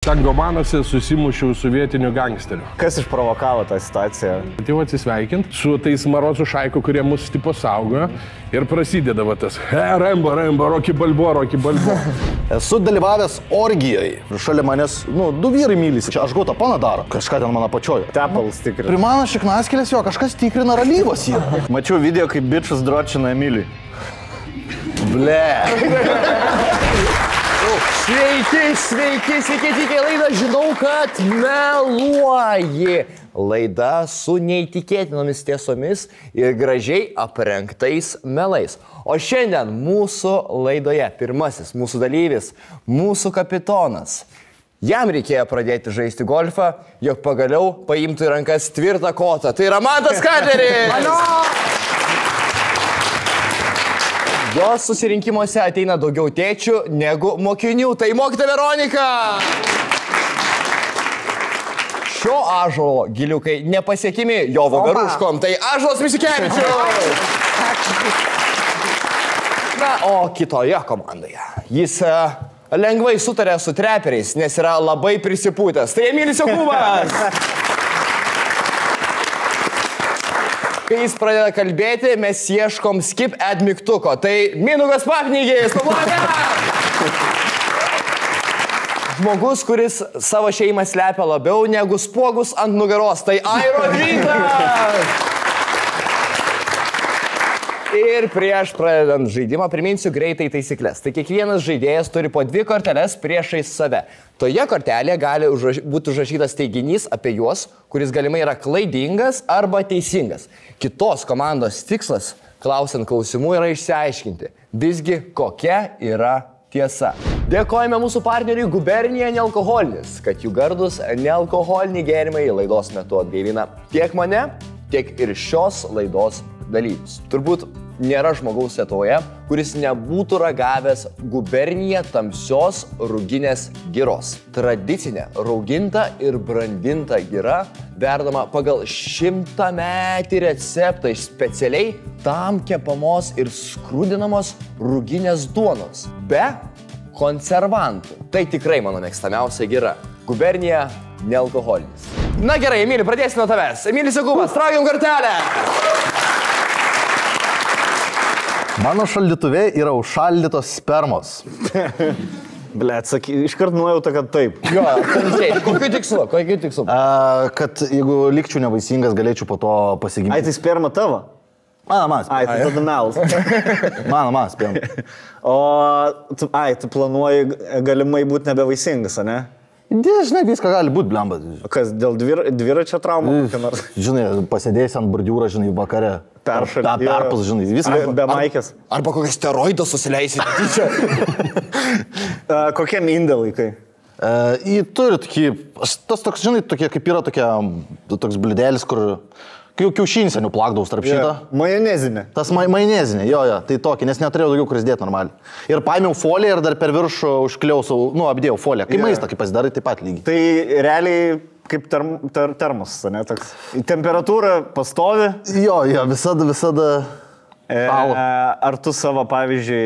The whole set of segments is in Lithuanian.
Tangomanuose susimušiau su vietiniu gangsteriu. Kas išprovokavo tą situaciją? Atėjau atsisveikint su tais marozų šaiku, kurie mus tipo saugo ir prasideda tas Rambo, Rocky Balboa. Esu dalyvavęs orgijoje. Šalia manęs, du vyrai mylisi. Aš gauta pana daro. Kažką ten mano pačioje. Tepalus tikrina. Primano šiknaskėlės jo, kažkas tikrina ralyvos jį. Mačiau video, kaip bičas dročina Emilį. Ble. Sveiki, atvykę į laidą. Žinau, kad meluoji. Laida su neįtikėtinomis tiesomis ir gražiai aprengtais melais. O šiandien mūsų laidoje pirmasis mūsų dalyvis, mūsų kapitonas. Jam reikėjo pradėti žaisti golfą, jog pagaliau paimtų į rankas tvirtą kotą. Tai yra Mantas Kadleris! Jos susirinkimuose ateina daugiau tėčių negu mokinių. Tai mokytoja Veronika! Šio ąžuolo giliukai nepasiekimi jo voveruškom. Tai Ąžuolas Misiukevičius! Na, o kitoje komandoje jis lengvai sutarė su treperiais, nes yra labai prisipūtęs. Tai Emilis Jokūbas! Kai jis pradeda kalbėti, mes ieškom skip ad mygtuko. Tai Mindaugas Papnygis, paplojame! Žmogus, kuris savo šeimą slepia labiau negu spuogus ant nugaros. Tai Airo Rytas! Ir prieš pradedant žaidimą priminsiu greitai taisyklės. Tai kiekvienas žaidėjas turi po 2 korteles priešais save. Toje kortelėje gali būti užrašytas teiginys apie juos, kuris galimai yra klaidingas arba teisingas. Kitos komandos tikslas, klausiant klausimų, yra išsiaiškinti, visgi kokia yra tiesa. Dėkojame mūsų partneriui Gubernija nealkoholinis, kad jų gardus nealkoholiniai gėrimai laidos metu atgaivina tiek mane, tiek ir šios laidos dalyvius. Turbūt nėra žmogaus Lietuvoje, kuris nebūtų ragavęs Gubernija tamsios ruginės giros. Tradicinė rauginta ir brandinta gira verdama pagal 100-metį receptą iš specialiai tam kepamos ir skrudinamos ruginės duonos. Be konservantų. Tai tikrai mano mėgstamiausia gira. Gubernija nealkoholinis. Na gerai, Emili, pradėsime nuo tavęs. Emilis Jokūbas, traukiam kortelę. Mano šaldytuve yra užšaldytos spermos. Blet, iškart nuojauta, kad taip. Jo, kokiu tikslu? Kad jeigu likčiau nevaisingas, galėčiau po to pasigimti. Ai, tai sperma tavo? Mano Ai, tai tada melas. Mano sperma. Tu planuoji galimai būti nebevaisingas, ne? Žinai, viską gali būti, blemba. Kas, dėl dviračio traumų? Žinai, pasėdėsi ant bordiūrą, žinai, vakare. Perpas, žinai, viską. Be maikės. Arba kokią steroidą susileisi. Kokie mindalaikai? Turi tokį, tas toks, žinai, tokie, kaip yra toks blidėlis, kur kiaušinį seniau plakdavau tarp šitą. Majonezinė. Tas majonezinė, jo, tai tokį, nes neturėjau daugiau kuris dėti normaliai. Ir paėmiau foliją ir dar per viršų užkliausau, apdėjau foliją. Kaip maistą, kaip pasidarai, taip pat lygiai. Tai realiai kaip termos, ne, toks. Temperatūra pastovi. Jo, visada. Ar tu savo, pavyzdžiui,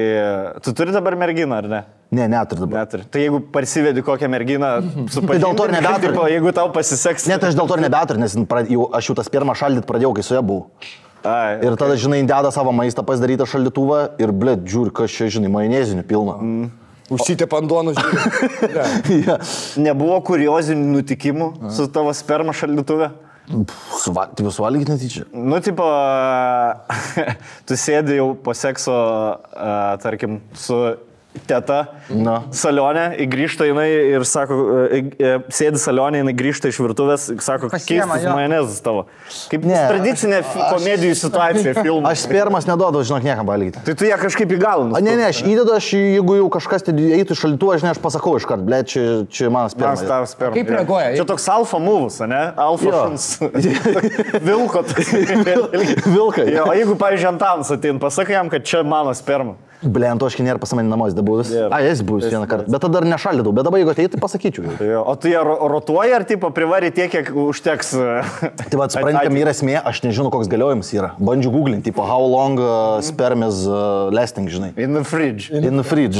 tu turi dabar merginą, ar ne? Ne, neturiu dabar. Neturi. Tai jeigu parsivedį kokią merginą supažindinti, tai dėl to ir nebeturiu. Jeigu tau pasiseks. Net aš dėl to ir nebeturiu, nes aš jau tas spermą šaldyti pradėjau, kai su ja buvau. Ir tada, žinai, deda savo maistą pasidarytą šaldytuvą ir, blėt, žiūri, kas čia, žinai, majonezinių pilna. Užsitep ant duonos, žiūri. Nebuvo kuriozinių nutikimų su tavo sperma šaldytuve? Tipo, suvalgyti netyčia. Tipo, tu sėdi jau po sekso, tarkim, su teta salone, grįžta jinai ir sako, sėdi salone, jinai grįžta iš virtuvės, sako, keistas majonezas tavo. Kaip tradicinė komedijų situacija filmų. Aš spermas neduodu, žinok, niekam valgyti. Tai tu ją kažkaip įgalinu. Ne, aš įdedu, jeigu jau kažkas eitų iš šaldytuvą, žinai, aš pasakau iškart, ble, čia mano spermas. Kaip reaguoja? Čia toks alfa movus, ne? Alfa šuns. Vilko. Vilkai. O jeigu, pavyzdžiui, Antanas atein, pasakai jam, kad čia mano sperma. Blent, aš nėra pas mane namuose dabuvęs. A, jis buvęs vieną kartą. Bet tada dar nešaldydavau. Bet dabar jeigu ateitų, tai pasakyčiau. O tu jie rotuoja ar tipo privari tiek, kiek užteks? Tai va, supranti, kam yra esmė, aš nežinau, koks galiojimas yra. Bandžiu googlinti, tipo, how long sperm is lasting, žinai. In the fridge. In the fridge.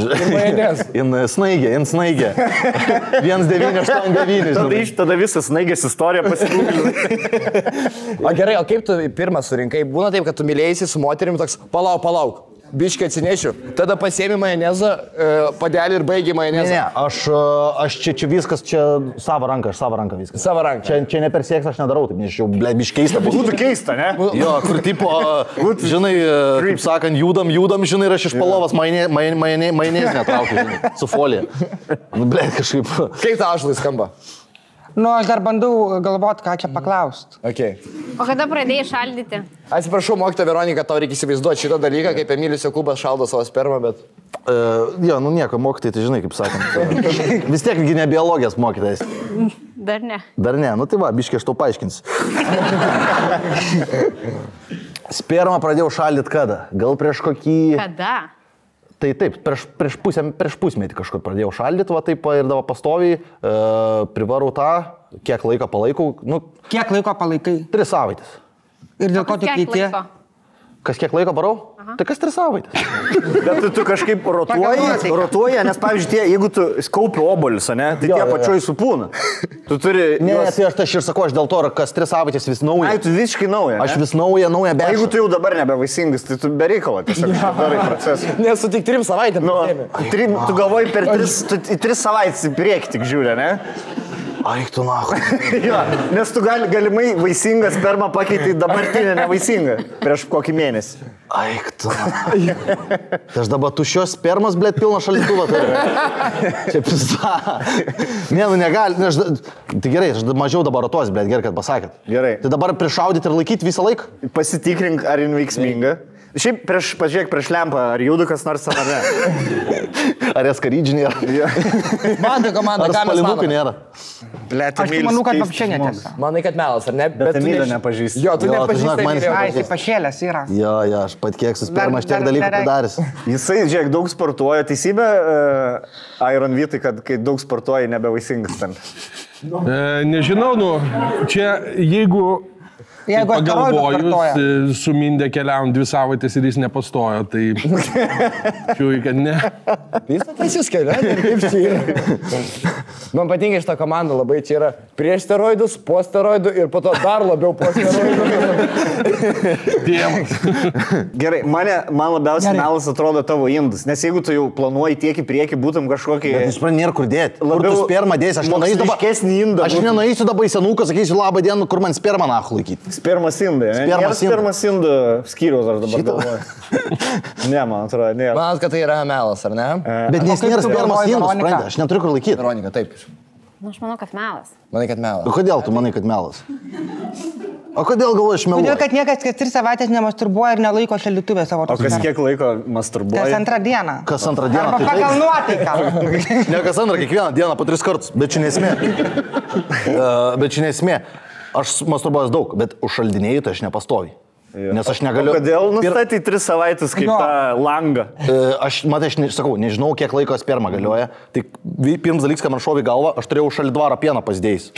In snaigė. 1989. Tada visas snaigės istorija pasigūglinai. O gerai, o kaip tu pirmą surinkai? Būna taip, kad tu mylėjai su moterim toks, palauk. Biškai atsinešiu, tada pasiemi majonezą, padelį ir baigi majonezą. Ne, aš čia viskas, čia savo ranką viskas. Savo ranką. Čia ne per sėks, aš nedarau, taip, nes jau, ble, biškeista. Būtų keista, ne? Jo, kur tipo, žinai, kaip sakant, judam, žinai, ir aš iš palovas majonezinę traukiu, žinai, su folija. Nu, ble, kažkaip. Kaip tau ašlai skamba? Nu, aš dar bandau galvoti, ką čia paklaust. Okay. O kada pradėjai šaldyti? Atsiprašau, mokytoja Veronika, tau reikia įsivaizduoti šitą dalyką, kaip Emilis Jokūbas šaldo savo spermą, bet... Jo, nu nieko, mokytojai, tai žinai, kaip sakant. Vis tiek ne biologijos mokytojas. Dar ne. Nu tai va, biškai aš tau paaiškinsiu. Spermą pradėjau šaldyti kada? Gal prieš kokį... Kada? Tai taip, prieš pusmetį kažkur pradėjau šaldyti, va taip ir dabar pastoviai, privarau tą, kiek laiko palaikau. Nu, Kiek laiko palaikai? 3 savaitės. Ir dėl ko tu keitė? Kas kiek laiko varau? Tai kas 3 savaitės. Bet tu kažkaip rotuoji, nes pavyzdžiui, jeigu tu kaupi obolius, ne, tai tie pačioj supūna. Tu turi... Ne, tai aš ir sakau, aš dėl to, kas 3 savaitės vis nauja. Ai, tu visiškai nauja. Aš vis nauja bešą. Jeigu tu jau dabar nebevaisingas, tai tu bereikalo tiesiog darai procesą. Nesu tik 3 savaitėm. Tu galvoji per 3 savaitės į priekį tik žiūrė, ne? Aik tu nahu. Jo, nes tu galimai vaisingas spermą pakeitai dabartinę nevaisingą prieš kokį mėnesį. Aik tu nahu. Tai aš dabar tuščios spermas, blėt, pilną šaldytuvą turiu. Čia pisa. Ne, nu negali. Tai gerai, aš mažiau dabar rotuos, blėt, gerai, kad pasakėt. Gerai. Tai dabar prišaudyti ir laikyti visą laiką? Pasitikrink, ar jin veiksminga. Šiaip pažiūrėk prieš lempą, ar juda kas nors ar ne. Ar eskarydžių nėra? Mano komanda, Ar ką mes spalinukų manome? nėra? Aš manau, kad apšiai netiesa. Manai, kad melas, ar ne? Bet Emilio nepažįsti. Jo, tu Jo, tu žinok, nepažįsti. man Ai, jisai pašėlęs yra. Jo, aš pat kiek su sperma, aš tiek Dar- dalykų dar- padaręs. Jisai, žiūrėk, daug sportuoja. Teisybė, Iron Vytai, kad kai daug sportuoja, nebevaisingas ten. Nežinau, nu, čia jeigu Jeigu asteroidus vartoja. pagalvojus, su Mindė keliavom 2 savaitės ir jis nepastojo, tai čiūjai, kad ne. Jis pasiskelia, kaip čia yra. Man patinka šitą komandą, labai čia yra prieš steroidus, po steroidų ir po to dar labiau po steroidų. Tėvas. Gerai, man labiausiai melas atrodo tavo indus, nes jeigu tu jau planuoji tiek į priekį, būtum kažkokį... Bet nusprendė, nėra kur dėti. Kur Labiau tu spermą dėsi, aš nenueisiu dabar. moksliškesnį indą Aš būtum. nenueisiu dabar į senuką, sakysiu, labą dieną, kur man spermą nahu laikyti. Spermas indai, ne? Spermas indai. Spermas indų skyriaus aš dabar galvoju. Ne, man atrodo, ne. Manat, kad tai yra melas, ar ne? Bet nes kaip nėra tu spermos galvoji, indų, Veronika? supranti, aš neturiu kur laikyti. Veronika, taip. Nu, aš manau, kad melas. Manai, kad melas. Kodėl tu manai, kad melas? O kodėl galvoju, aš Todėl, meluoju? kad niekas kas 3 savaitės nemasturbuoja ir nelaiko šaldytuvė savo O kas tos kiek laiko Kas masturbuoja? antrą dieną. Kas antrą dieną? Arba tai pagal taip. nuotaiką. Ne kas antrą, kiekvieną dieną po 3 kartus, bet čia nesmė. Bet čia nesmė. Aš masturbuoju daug, bet užšaldinėjau, tai aš nepastoviu. Nes aš negaliu... O kodėl nustatyti 3 savaitės kaip Jo. tą langą? Aš, matai, aš sakau, nežinau, kiek laiko sperma galioja. Tai pirmas dalykas, kai man šovė galvą, aš turėjau šaldytvarą pieną pasidėjęs.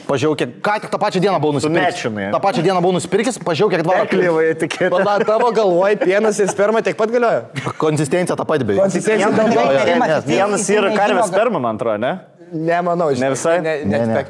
Pažiūrėjau, kiek, ką tik tą pačią dieną buvau nusipirkęs. mečinai. Tą pačią dieną buvau nusipirkęs, pažiūrėjau, kiek dvarą. Eklievai etiketė. Tada tavo galvoj pienas ir sperma tiek pat galioja. Konsistencija tą patį beje. Konsistencija Jam galioja. reikia rimas, Vienas jisai yra nežino, karvės gal- sperma, man atrodo, ne? Nemanau, žinai. Ne visai? Ne.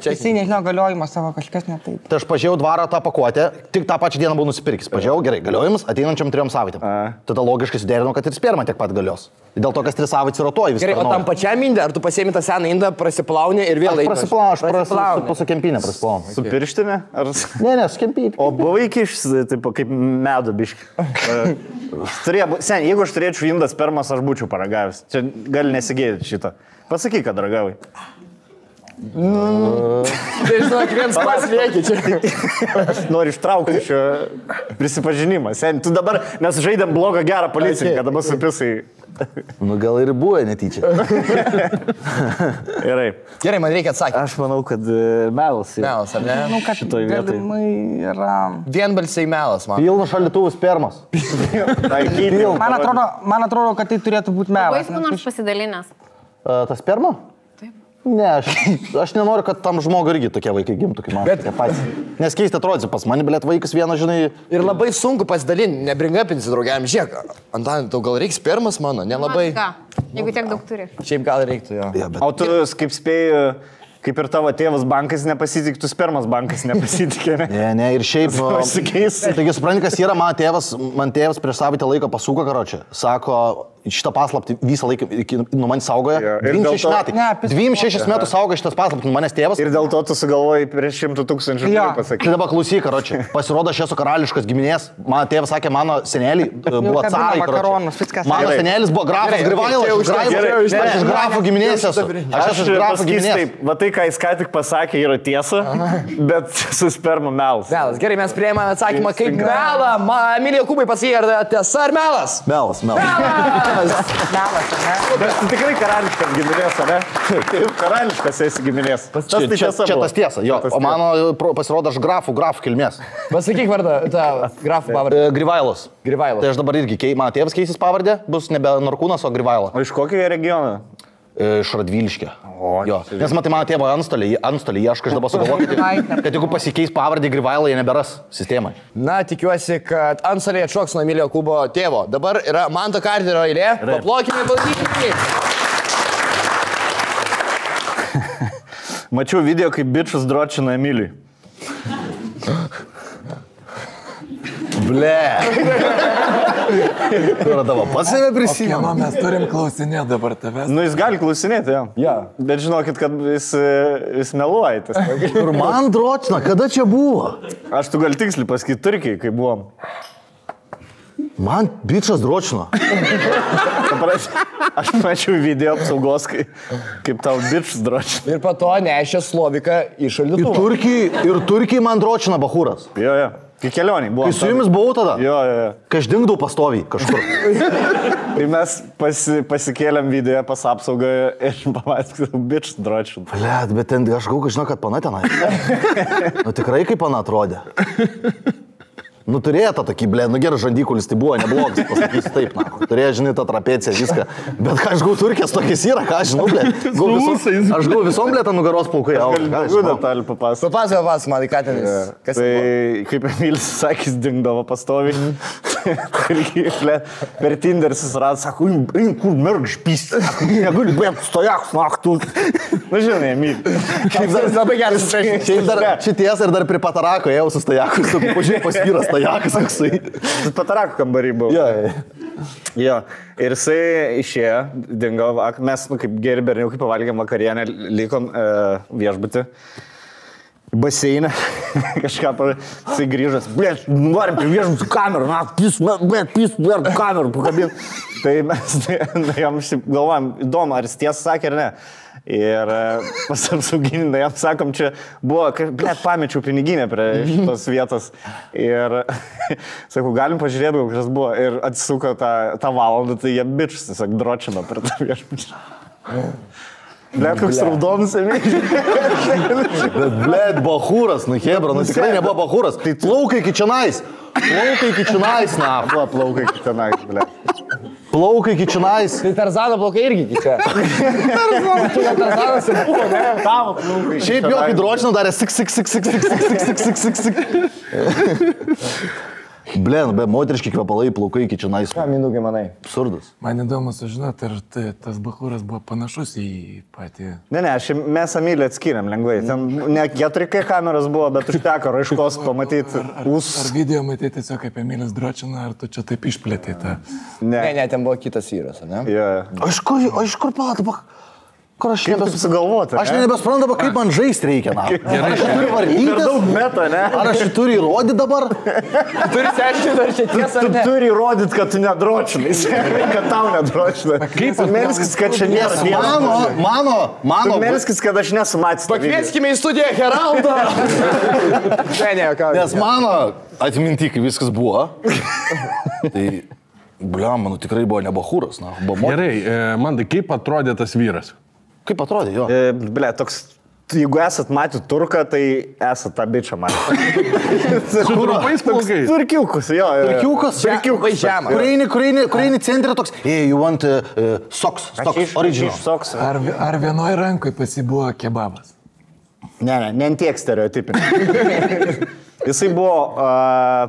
Jisai nežino galiojimo savo, kažkas ne taip. Tai aš pažiūrėjau dvarą tą pakuotę, tik tą pačią dieną buvau nusipirkęs. Pažiūrėjau, gerai, galiojimas ateinančiam 3 savaitėm. Tada logiškai suderinau, kad ir sperma tiek pat galios. Dėl to, kas 3 savaitės rotuoja viską. Gerai, o tam pačiam indą, ar tu pasiemi tą seną indą, prasiplauni ir vėl eini? Aš su kempinė prasiplaunu. Su pirštinė? Ar... Ne, su kempinė. O buvai kišsi, taip, kaip medo biški. Sen, jeigu aš turėčiau indą spermas, aš būčiau paragavęs. Čia gali nesigėdyti šitą. Pasakyk, kad ragavai. Tai žinok, viens pas lieki čia. Aš noriu ištraukti šio prisipažinimą. Sen, tu dabar, mes žaidėm blogą gerą policininką, dabar supisai. Nu gal ir buvo netyčia. Gerai. Gerai, man reikia atsakyti. Aš manau, kad melas. Melas, ar ne? Nu, kad Šitoj vietoj. galimai yra. Vienbalsiai melas, man. Pilnas šaldytuvų spermas. Man atrodo, kad tai turėtų būti Buvai melas. su nors pasidalinęs. Tas sperma? Ne, aš nenoriu, kad tam žmogui irgi tokie vaikai gimtų, kaip man. Bet- patys. Nes keista atrodys, pas mane, blėt, vaikas vienas, žinai, Ir labai sunku pasidalinti, nebringapinsi draugiam. Žiūrėk, Antanai, tau gal reiks spermas mano? Nelabai. Ką? Jeigu tiek daug turi. Šiaip gal reiktų jo. ja, bet O tu, kaip spėjai, kaip ir tavo tėvas bankas nepasitikė, tu spermas bankas nepasitikė, ne? ne, ir šiaip. Pasikeis. Taigi, supranti, kas yra, man tėvas prieš savaitę laiko pasuko, karočią. Sako, šitą paslaptį visą laiką nuo manęs saugoja. Jo, ir dėl 26 to- metai. Ne, apie- 26 metų saugoja šitas paslaptį nuo manęs tėvas. Ir dėl to tu sugalvojai prieš 100 000 žmonių Jo. pasakyti. Tai dabar klausyk, karočią. Pasirodo, aš esu karališkas giminės. Mano tėvas sakė, mano seneliai buvo kabina carai. makaronus, viskas. Mano Gerai. senelis buvo grafas Gerai, Grivailas. čia jau užteks, gerai. Aš iš grafo giminės esu. Aš esu iš grafo pasakysiu giminės. taip, va tai, ką jis ką tik pasakė, yra tiesa, bet su sperma melas. Melas. Gerai, mes prieimame atsakymą kaip melą. Emilija Kubai pasakė, ar tiesa ar melas? Melas, melas. Melas, ar ne? Bet tu tikrai karališkas giminės, ar ne? Taip, karališkas esi giminės. Tas tai tiesa. Čia buvo. tas tiesa, jo. Tas O mano pasirodo, aš grafų kilmės. Pasakyk vardą, tą grafų pavardę. Grivailas. Grivailas. Tai aš dabar irgi, mano tėvas keisis pavardė, bus nebe Norkūnas, o Grivaila. O iš kokio regiono? Iš Radviliškio. Jo. Nes matai, mano tėvo antstoliai ieško, aš dabar sugalvoju, kad jeigu pasikeis pavardė Grivaila, jie neberas sistemai. Na, tikiuosi, kad antstoliai atšoks nuo Emilio Kubo tėvo. Dabar yra Manto Karterio eilė. Paplokime, palaikykime. Mačiau video, kaip bičius dročina Emilijui. Ble. Kur tavo pats save prisimenu? Kieno mes turim klausinėti dabar tavęs? Nu, jis gali klausinėti, jo. Ja. Bet žinokit, kad jis meluoja. Ir man dročina, kada čia buvo? Aš tu gali tiksliai pasakyti Turkijai, kai buvom. Man bičas dročina. Aš mačiau video apsaugos, kaip tau bičius dročina. Ir po to nešė Sloviką į šaldytuvą. Ir Turkijai man dročina bahūras. Jo, jo. Kai kelionį buvom. Kai su jumis buvau tada? Jo, jo, jo. Kai aš dingdavau pastoviai kažkur. Tai mes pasikėlėm video pas apsaugą ir pamatėm, kad bičius dročina. Blet, bet ten aš galvoju, kad žinau, kad pana tenai. Nu tikrai kaip pana atrodė. Nu turėjo tą tokį, ble, nu geras žandikulis, tai buvo neblogas, pasakysiu taip, na. Turėjo, žinai, tą trapeciją, viską. Bet ką aš gau Turkijos tokiais yra, ką aš žinau, ble. Aš gau visom, ble, tą nugaros plaukai. Galiu detalį papasakoti. Papasakok, man, ką ten jis. Kas Tai tai... kaip Emilis sakys, dingdavo pastoviai. Per Tinder susirado, sako, kur merg špysti, negaliu, bet stojak, snaktų. Na žinai, Emilis. Labai geras supraiškimas. Šiaip dar šities ir dar prie patarako ėjau su stajaku, su pažiūrėjau pas vyras stajakas koksai. Patarako kambarį buvo. Jo. Ir jisai išėjo, dingo, mes, nu, kaip geri berniukai, pavalgėm vakarienę, likom viešbutį. Baseinę, kažką jisai grįžęs, blėt, norim prie viešbučių kamerų, na, pys, kamerų pakabin. Tai mes jam galvojam, įdomu, ar jis tiesą sakė ar ne. Ir pas apsauginį, jam sakom, čia buvo, blėt, pamečiau piniginę prie šitos vietos. Ir sakau, galim pažiūrėti, gal kažkas buvo. Ir atsisuko tą valandą, tai jie bičius tiesiog dročino per tą viešbučią. Blet, koks raudonas Emilis. Bet, blėt, bahūras, nu hebra, nu tikrai nebuvo bahūras. Tai plaukai iki čionais. Plaukai iki čionais, na. Buvo plaukai iki tenais, blet. Plaukai iki čionais. Tai Tarzano plaukai irgi čia. Tarzanas ir buvo, ne? Tavo plaukai. Šiaip jo, kai dročino darė sik. Blėn, be moteriški kvepalai, plaukai iki čionais. Ką, Mindaugai, manai? Absurdas. Man įdomu sužinoti, ar tas bahūras buvo panašus į patį. Ne, mes Emilį atskiriam lengvai. Ten ne 4K kameros buvo, bet užteko raiškos pamatyti. Ar video matyti tiesiog kaip Emilis dročina, ar tu čia taip išplėtė tą? Ne, ten buvo kitas vyras, ne? Jo. Aš kur palatuk? Kur aš Kaip taip sugalvoti? Aš nebesprantu, kaip man žaisti reikia, na. Gerai, Aš turiu Per vardytis. daug meta, ne? Ar aš jį turiu įrodyti dabar? Turi seškinti, ar čia tiesa, Tu ar ne? turi įrodyti, kad tu nedročinai, kad tau nedročinai. Kaip melskis, kad čia nėra tiesa. Mano. Melskis, kad aš nesu matęs. Pakvieskime į studiją Heraldą. Ne, ką. Nes mano atminti, kai viskas buvo. Tai, bliam, tikrai buvo ne bachūras, na. gerai, man tai kaip atrodė tas vyras? Kaip atrodė jo? Ble, toks, jeigu esat matę turką, tai esat tą bičią matę. Su trumpais plaukais? Turkiukus, jo. Turkiukas? Turkiukas žemą. Kur eini centre toks, hey, you want socks, original. Soks. Ar vienoje rankoje pasibuvo kebabas? Ne, ant tiek stereotipinį. Jisai buvo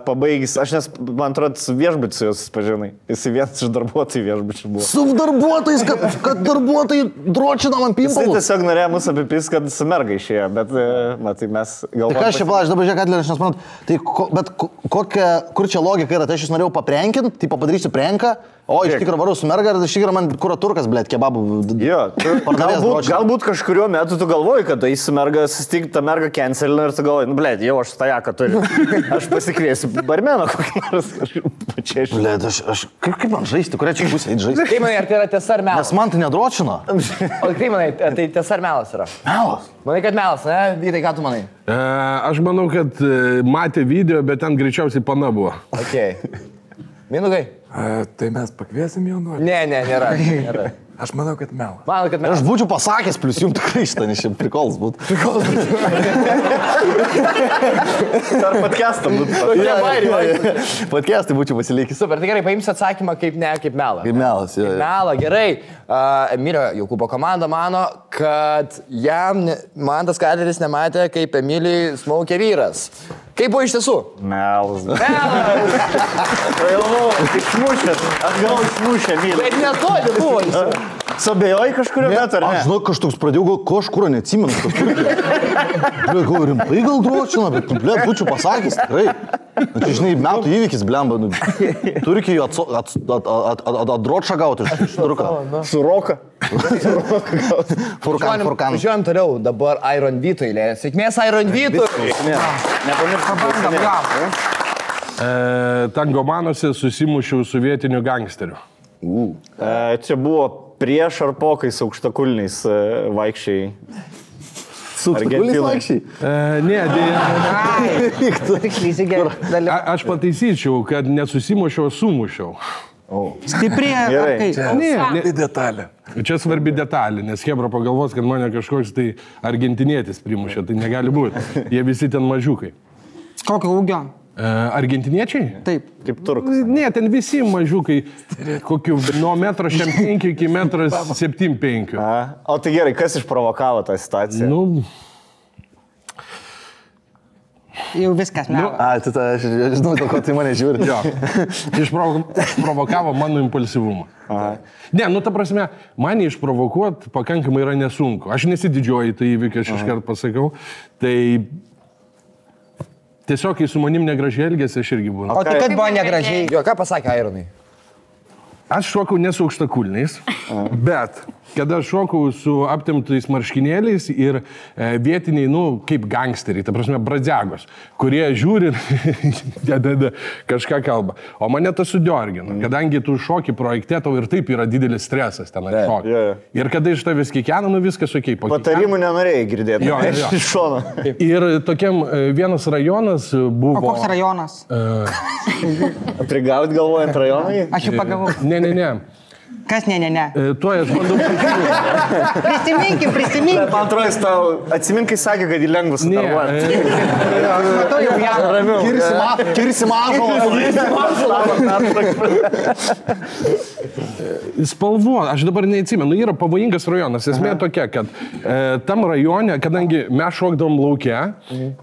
pabaigęs, aš nes, man atrodo, su viešbučiu su juos pažinai. Jisai vienas iš darbuotojų viešbučių buvo. Su darbuotojais, kad darbuotojai dročina man Jisai pimpalus. tiesiog norėjo mus apipis, kad su merga išėjo, bet, matai, mes galvojame. Tai aš čia, aš dabar žiūrėk, Adler, aš nesuprantu. Tai kur čia logika yra? Tai aš jūs norėjau paprenkinti, tai padarysiu prenką, o iš tikrųjų varau su merga ir iš tikrųjų man kuro turkas, blėt, kebabų. Jo, galbūt kažkuriuo metu tu galvoji, kad tai su merga susitikti, ta merga cancelina ir tu galvoji, nu blėt, jau aš tą jaką turiu. Aš pasikviesiu barmeną kokį nors pačiaišį. Blėt, kaip man žaisti, kurią čia pusę eiti žaisti? Kaip manai, ar tai yra tiesa ar melas? Nes man tai nedročina. O kaip manai, ar tai tiesa ar melas yra? Melas. Manai, kad melas, ne? Vytai, ką tu manai? Aš manau, kad matė video, bet ten greičiausiai pana buvo. Okay. Minugai? Tai mes pakviesim jaunuolį? Ne, nėra. Aš manau, kad melas. Manau, kad melas. Aš būčiau pasakęs, plus jums tikrai šitą, nes čia prikols būtų. Ar podcastą būtų. Podcastai būčiau pasilikęs. Super, tai gerai, paimsiu atsakymą kaip ne, kaip melą. Kaip melas, jo. Melą, gerai. Emilio Jokūbo komanda mano, kad jam Mantas Kadleris nematė, kaip Emilijai smaukė vyras. Kaip buvo iš tiesų? Melas. Melas! Išmušęs. Aš gal išmušę mylį. Bet netoli buvo jis. Suabejojai kažkurio metu, ar ne? Aš žinau, kažkoks pradėjau, kažkur neatsimenu. Gal rimtai gal dročina, bet, blėt, būčiau pasakęs, tikrai. Čia, žinai, metų įvykis, blemba. Turkijoje atdročą gauti iš turką. Suroka. Furkan. Važiuojam toliau, dabar Iron Vytui. Sėkmės Iron Vytui. Tangomanuose susimušiau su vietiniu gangsteriu. Čia buvo prieš ar po, kai su aukštakulniais vaikščiai. Su aukštakulniais vaikščiai? Ne, Tiksliai, gerai. aš pataisyčiau, kad nesusimušiau, sumušiau. Stipri. Gerai. Tai detalė. Čia svarbi detalė, nes Hebra pagalvos, kad mane kažkoks tai argentinietis primušė, tai negali būti. Jie visi ten mažiukai. Kokio ūgio? Argentiniečiai? Taip. Kaip turkus. Ne, ten visi mažiukai, kokiu nuo 1,5 m iki 1,75 m. O tai gerai, kas išprovokavo tą situaciją? Nu, Jau viskas, ne. Tai aš žinau, dėl ko tai mane žiūri. jo, išprovokavo mano impulsyvumą. Ne, nu ta prasme, man išprovokuoti pakankamai yra nesunku. Aš nesididžiuoju tai įvykį, aš iškart pasakau. Tai tiesiog, kai su manim negražiai elgėsi, aš irgi būnu. O tai kad buvo negražiai. Jo, ką pasakė Ironai? Aš šokau ne su aukštakulniais, bet kada šokau su aptemtais marškinėliais ir vietiniai, nu, kaip gangsteriai, ta prasme, bradziagos, kurie žiūri ir kažką kalba. O mane tas sudiorgina, kadangi tu šoki projekte, tau ir taip yra didelis stresas ten atšokti. Ir kada iš tavęs kiekvieną, nu viskas ok. Patarimų nenorėjai girdėti. Jo. Iš šono. Ir tokiam vienas rajonas buvo... O koks rajonas? Prigaut galvojant rajonai? Aš jau pagavau. Ne. Kas ne? Tuoj aš bandau... Prisiminkim. Man atrodo, jis tau atsiminkai sakė, kad jį lengva sudarbuoti. Matau jau ją. Ramiau. Kirsi mažo. Spalvo, aš dabar neatsimenu, yra pavojingas rajonas. Esmė tokia, kad tam rajone, kadangi mes šokdavom lauke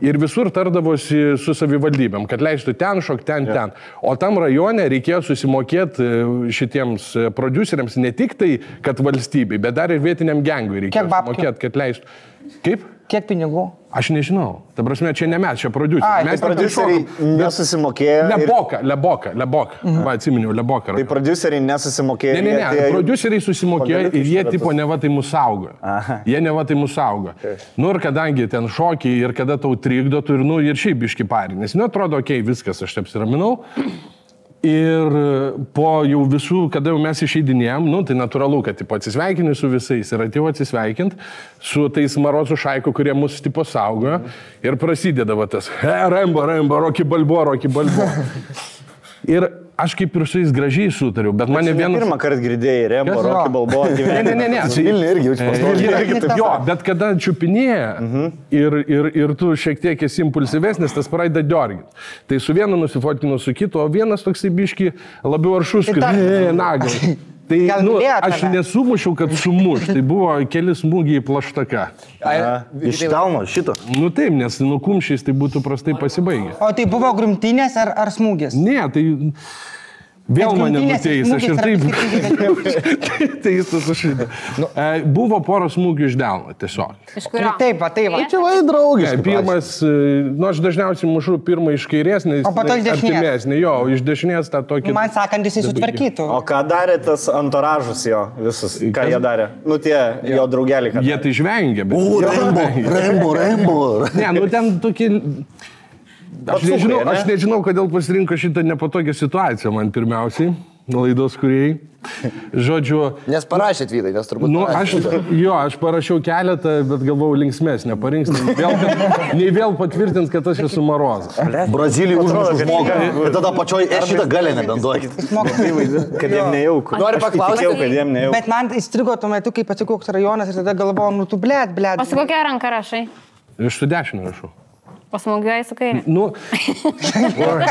ir visur tardavosi su savivaldybėm, kad leistų ten šok, ten. O tam rajone reikėjo susimokėti šitiems prodiuseriams ne tik tai, kad valstybei, bet dar ir vietiniam gengui reikėjo Kiek babkių? susimokėti, kad leistų. Kaip? Kiek pinigų? Aš nežinau. Ta prasme, čia ne mes, čia prodiuseriai. Ai, Mes Tai prodiuseriai nesusimokėjo. Leboka. Va, atsiminiau, Leboka. Tai prodiuseriai nesusimokėjo. Ne, jie atėjo- prodiuseriai susimokėjo padarytų ir jie šitą tipo neva tai mūsų saugo. Jie neva tai mūsų saugo. Nu ir kadangi ten šokiai ir kada tau trikdo, tu ir, nu, ir šiaip biški pari. Nes, nu, atrodo, okei, viskas, aš apsiraminau. Ir po jau visų, kada jau mes išeidinėjom, nu, tai natūralu, kad tipo atsisveikini su visais ir atėjau atsisveikint su tais marozų šaiku, kurie mus tipo saugo. Ir prasideda va tas, Rembo, Rocky Balboa. Ir aš kaip ir su jais gražiai sutariu, bet mane vienas... Pirmą kartą girdėjai Rembo, Rocky Balboa gyvenime. Ne. Vilniuje irgi jaučiu pastovį. Jo, bet kada čiupinėja ir tu šiek tiek esi impulsyvesnis, tas pradeda diorginti. Tai su vienu nusifotkinu su kitu, o vienas toksai biški labiau aršus, kad nagai. Tai nu, aš nesumušiau, kad sumuš. Tai buvo keli smūgiai plaštaka. Iš delno šito. Nu taip, nes nukumšiais tai būtų prastai pasibaigę. O tai buvo grumtinės ar smūgis? Ne, tai... Vėl mane nuteis, aš ir taip teistas už šitą. Buvo pora smūgių iš delno, tiesiog. Iš kurio? Taip, va. Čia vai draugiškai. Pirmas, nu aš dažniausiai mušu pirmą iš kairės, nes O po to iš dešinės. artimesnė. Jo, iš dešinės tą tokį... Man sakant, jisai sutvarkytų. O ką darė tas antoražas jo visus? Ką jie darė? Nu tie jo draugeliai. Jie tai žvengia, bet... Rembo. Ne, nu ten tokie... Aš nežinau, kodėl pasirinko šitą nepatogią situaciją man pirmiausiai, laidos kūrėjai. Žodžiu... Nes parašėt Vydai, nes turbūt... Nu, aš parašiau keletą, bet galvojau linksmesnę parinks. Nei vėl patvirtins, kad aš esu marozas. Brazilijai užmušų žmogų. Ir tada pačioj šitą galę nebenduokit. Kad jiem nejauku. Noriu paklausti, kad jiem nejauku. Bet man įstrigo tuo metu, kai pats koks rajonas ir tada galvojau, nu tu blėt. O su kokia ranka rašai? Aš su dešinė rašau. O smūgiuoji su kairė? Nu,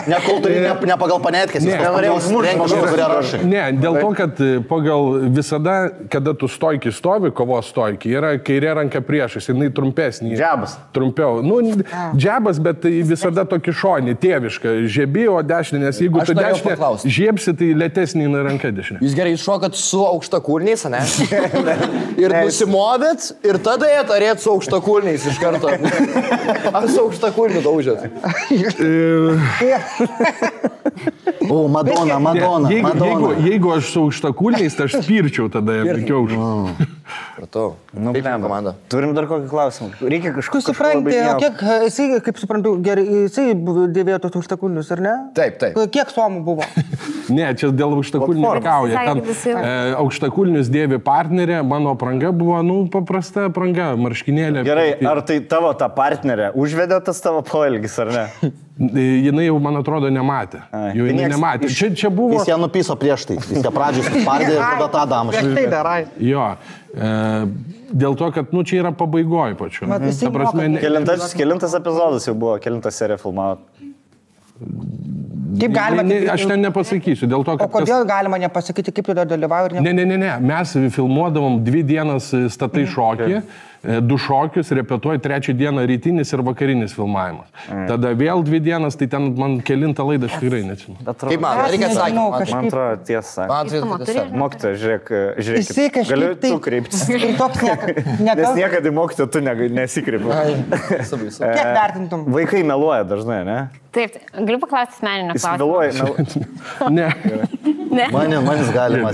Ne pagal panetkės, jis norėjo užmušti, kurie rašai. ne, dėl to, kad pagal visada, kada tu stojki stovi, kovos stojki, yra kairė ranka priešais, jinai trumpesnė. Džabas. Trumpiau. Nu, džabas, bet tai visada tokį šonį, tėvišką. Žiebi, o dešinė, nes jeigu Aš tu norėjau dešinė paklausti. žiebsi, tai lėtesnė jinai ranka dešinė. Jūs gerai šokat su aukštakulniais, ne? Ir nusimovėt ir tada atarėt su aukštakulniais iš karto. Ar su aukštakulniu daužėt? O, Madonna. Jeigu aš su aukštakulniais, tai aš spirčiau tada penkiau už. Pratau. Kaip komanda? Turim dar kokį klausimą. Reikia Tu kažko supranti, o kiek jisai, kaip suprantu, gerai, jisai dėvėjo tos aukštakulnius, ar ne? Taip. Kiek suomų buvo? Ne, čia dėl aukštakulnių nekauja. Sakė visi. Aukštakulnius dėvi partnerė, mano apranga buvo, nu, paprasta apranga, marškinėlė. Gerai, ar tai tavo ta partnerė užvedė tas tavo poelgis, ar ne? Jinai jau, man atrodo, nematė. Jau jinai nematė. Čia buvo... Jis ją nupiso prieš tai. Jis ją pradžiai suspardė ir tada tą damą. Tai darai. Jo. Dėl to, kad, nu, čia yra pabaigoj pačiu. visi Ta prasme, Kelintas epizodas jau buvo, kelintas serija filmavo. Kaip galima... aš ten nepasakysiu, dėl to, O kad... kodėl galima nepasakyti, kaip tu dar dalyvauji ir ne... Ne. Mes filmuodavom 2 dienas statai šokį, 2 šokius, repetuoji 3 dieną rytinis ir vakarinis filmavimas. Tada vėl 2 dienas, tai ten man kelintą laidą aš tikrai neatsimenu. Kaip man? Reikia nežinau, sakyti. Man atrodo, tiesa. Mokytoja, žiūrėk. Jisai kažkaip Galiu tai- tu kreiptis. Ir toks Nes nekalbas. niekada į mokytoją tu nesikreipi. Kiek vertintum? Vaikai meluoja dažnai, ne? Taip, galiu paklausti asmeninio Jis klausimo. meluoja. Ne. Ne. Manis galima.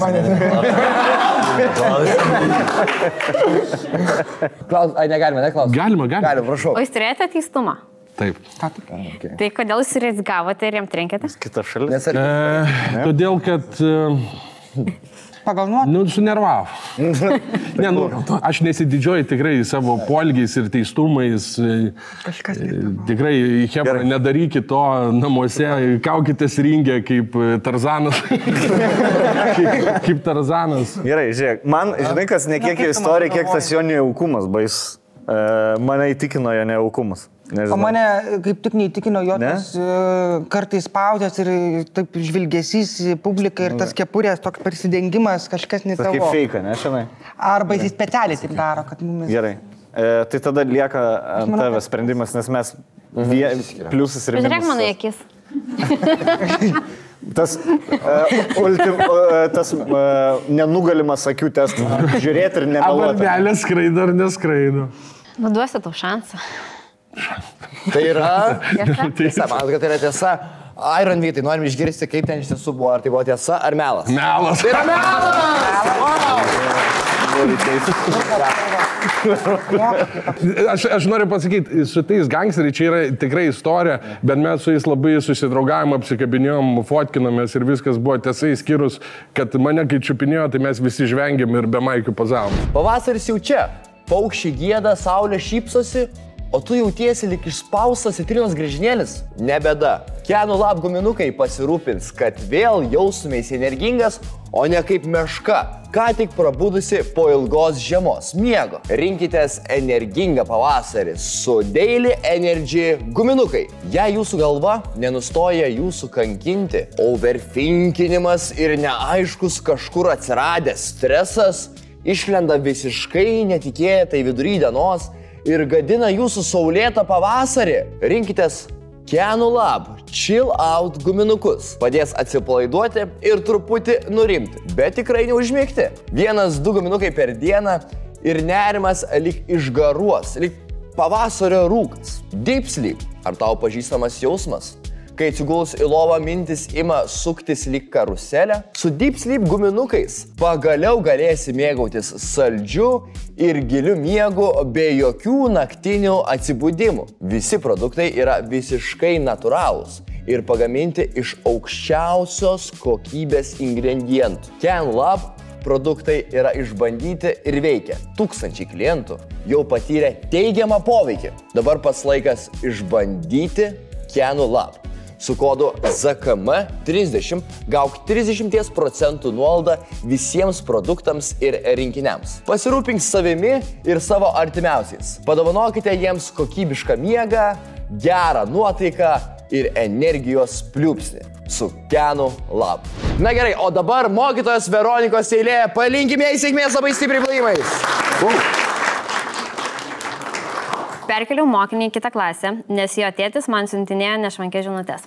Negalime, neklausti. Galima. Galim, prašau. O jūs turėjote teistumą? Taip. Tai kodėl jūs rizikavote ir jam trenkėte? Kita šalis. Nes ar... Todėl, kad... Pagal nuotrauką. Nu, sunervavo. Ne, nu, aš nesididžiuoju tikrai savo polgiais ir teistumais. Tikrai, Hebra, nedarykit to namuose, kaukitės ringę kaip Tarzanas. kaip Tarzanas. Gerai, žiūrėk. Man, žinai, kas ne kiek jo istorija, kiek tas jo nejaukumas bais. Mane įtikino jo nejaukumas. O mane kaip tik neįtikino jo Ne? tas kartais pauzės ir taip žvilgesys į publiką ir tas kepurės, toks prisidengimas, kažkas ne Tas kaip tavo. feika, ne, šiandien? Arba jis specialiai taip daro, kad mumis... Gerai. Tai tada lieka ant manau, tavęs sprendimas, nes mes pliusas ir Žiūrėk mano į minusas. akis. Tas nenugalimas akių testas. Žiūrėti ir nemeluoti. Avardelė skraido ar neskraido. Nu, duosiu tau šansą. Tai yra... Tiesa? Tiesa, man atrodo, kad tai yra tiesa. Iron Vytai, norim išgirsti, kaip ten iš tiesų buvo, ar tai buvo tiesa, ar melas. Melas. Tai yra melas! Aš noriu pasakyti, su tais gangsteriai čia yra tikrai istorija, bet mes su jais labai susidraugavom, apsikabinėjom, fotkinomės ir viskas buvo tiesa, išskyrus, kad mane kai čiupinėjo, tai mes visi žvengėm ir be maikių pazavom. Pavasaris jau čia. Paukščiai gieda, saulė šypsosi, o tu jautiesi lyg išspaustas citrinos grįžinėlis? Ne bėda. Kenų Lab guminukai pasirūpins, kad vėl jaustumės energingas, o ne kaip meška, ką tik prabudusi po ilgos žiemos miego. Rinkitės energingą pavasarį su Daily Energy guminukai. Jei jūsų galva nenustoja jūsų kankinti, overthinkinimas ir neaiškus kažkur atsiradęs stresas išlenda visiškai netikėtai vidury dienos ir gadina jūsų saulėtą pavasarį, rinkitės Kenų Lab Chill Out guminukus. Padės atsipalaiduoti ir truputį nurimti, bet tikrai neužmigti. 1-2 guminukai per dieną ir nerimas lyg išgaruos, lyg pavasario rūkas. Deep Sleep. Ar tau pažįstamas jausmas? Kai atsigulus į lovą mintis ima suktis lyg karuselė, su Deep Sleep guminukais pagaliau galėsi mėgautis saldžiu ir giliu miegu be jokių naktinių atsibudimų. Visi produktai yra visiškai natūralūs ir pagaminti iš aukščiausios kokybės ingredientų. Kenų Lab produktai yra išbandyti ir veikia. 1000 klientų jau patyrė teigiamą poveikį. Dabar pats laikas išbandyti Kenų Lab. Su kodu ZKM30 gauk 30% nuolaidą visiems produktams ir rinkiniams. Pasirūpink savimi ir savo artimiausiais. Padovanokite jiems kokybišką miegą, gerą nuotaiką ir energijos pliūpsnį su Kenų Lab. Na gerai, o dabar mokytojos Veronikos eilė. Palinkime jai sėkmės labai stipriai plojimais. Perkeliau mokinį į kitą klasę, nes jo tėtis man siuntinėjo nešvankės žinutės.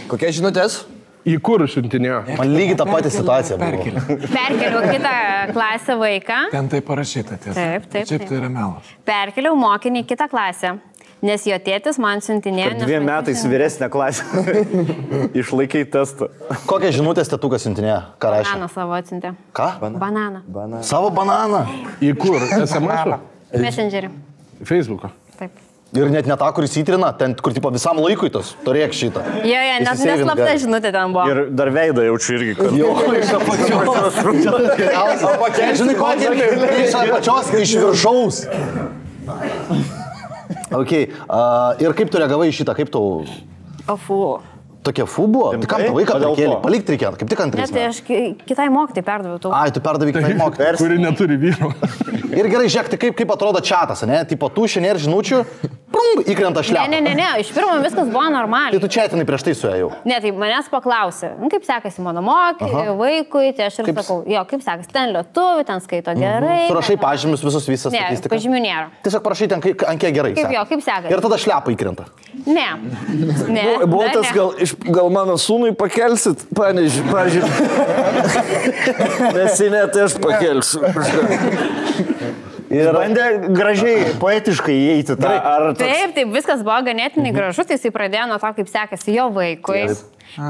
Kokie žinutės? Į kur siuntinėjo? Man lygiai tą patį situaciją buvo. Perkeliau kitą klasę vaiką. Ten tai parašyta tiesa. Taip, taip, Šiaip taip. tai yra melas. Perkeliau mokinį į kitą klasę, nes jo tėtis man siuntinėjo Per 2 metais vyresnė klasė. Išlaikai testą. Kokią žinutės tėtukas siuntinėjo? Ką reiškia? Bananą savo atsiuntė. Ką? Bananą. Savo bananą. Į kur? SMS-ą? Messengerį. Facebook'o. Taip. Ir net ne tą, kuris įtrina, ten, kur tipo visam laikui tas, turėk šitą. Jo, net Įsisavint neslapta gali. žinutė ten buvo. Ir dar veidą jaučiu irgi, kad... Jo, iš apačios. Žinai, kokia iš apačios, iš viršaus. Ok, ir kaip tu reagavai į šitą, kaip tau... O fu. Tokia fu buvo? Tai kam tą vaiką Kodėl perkėlė? to? Palikti reikėjo, kaip tik ant Ne, 3 tai metų. aš kitai mokytai perdaviau tau. Ai, tu perdavai kitai mokytojai. Kuri neturi vyro. Ir gerai, žiūrėk, tai kaip atrodo čatas, ne? Tipo, tu šiandien žinučių, prum, įkrenta šlepą. Ne, iš pirmo viskas buvo Tai normaliai. tu čatinai prieš tai su ėjau. Ne, tai manęs paklausė, kaip sekasi mano vaikui, tai aš ir sakau, jo, kaip sekasi, ten lietuvių, ten skaito gerai. Surašai pažymius visus visą Ne, statistiką. pažymių nėra. Tiesiog parašai ten, ant kiek gerai. Kaip sekasi. jo, kaip sekasi? Ir tada šlepą įkrenta. Ne. Ne. Buvo dar tas, ne. gal mano sūnui pakelsit, pavyzdžiui. Nes ne, tai aš pakelsiu. Ir bandė gražiai, poetiškai įeiti tą. Taip, viskas buvo ganėtinai gražu, tai jisai pradėjo nuo to, kaip sekasi jo vaikui.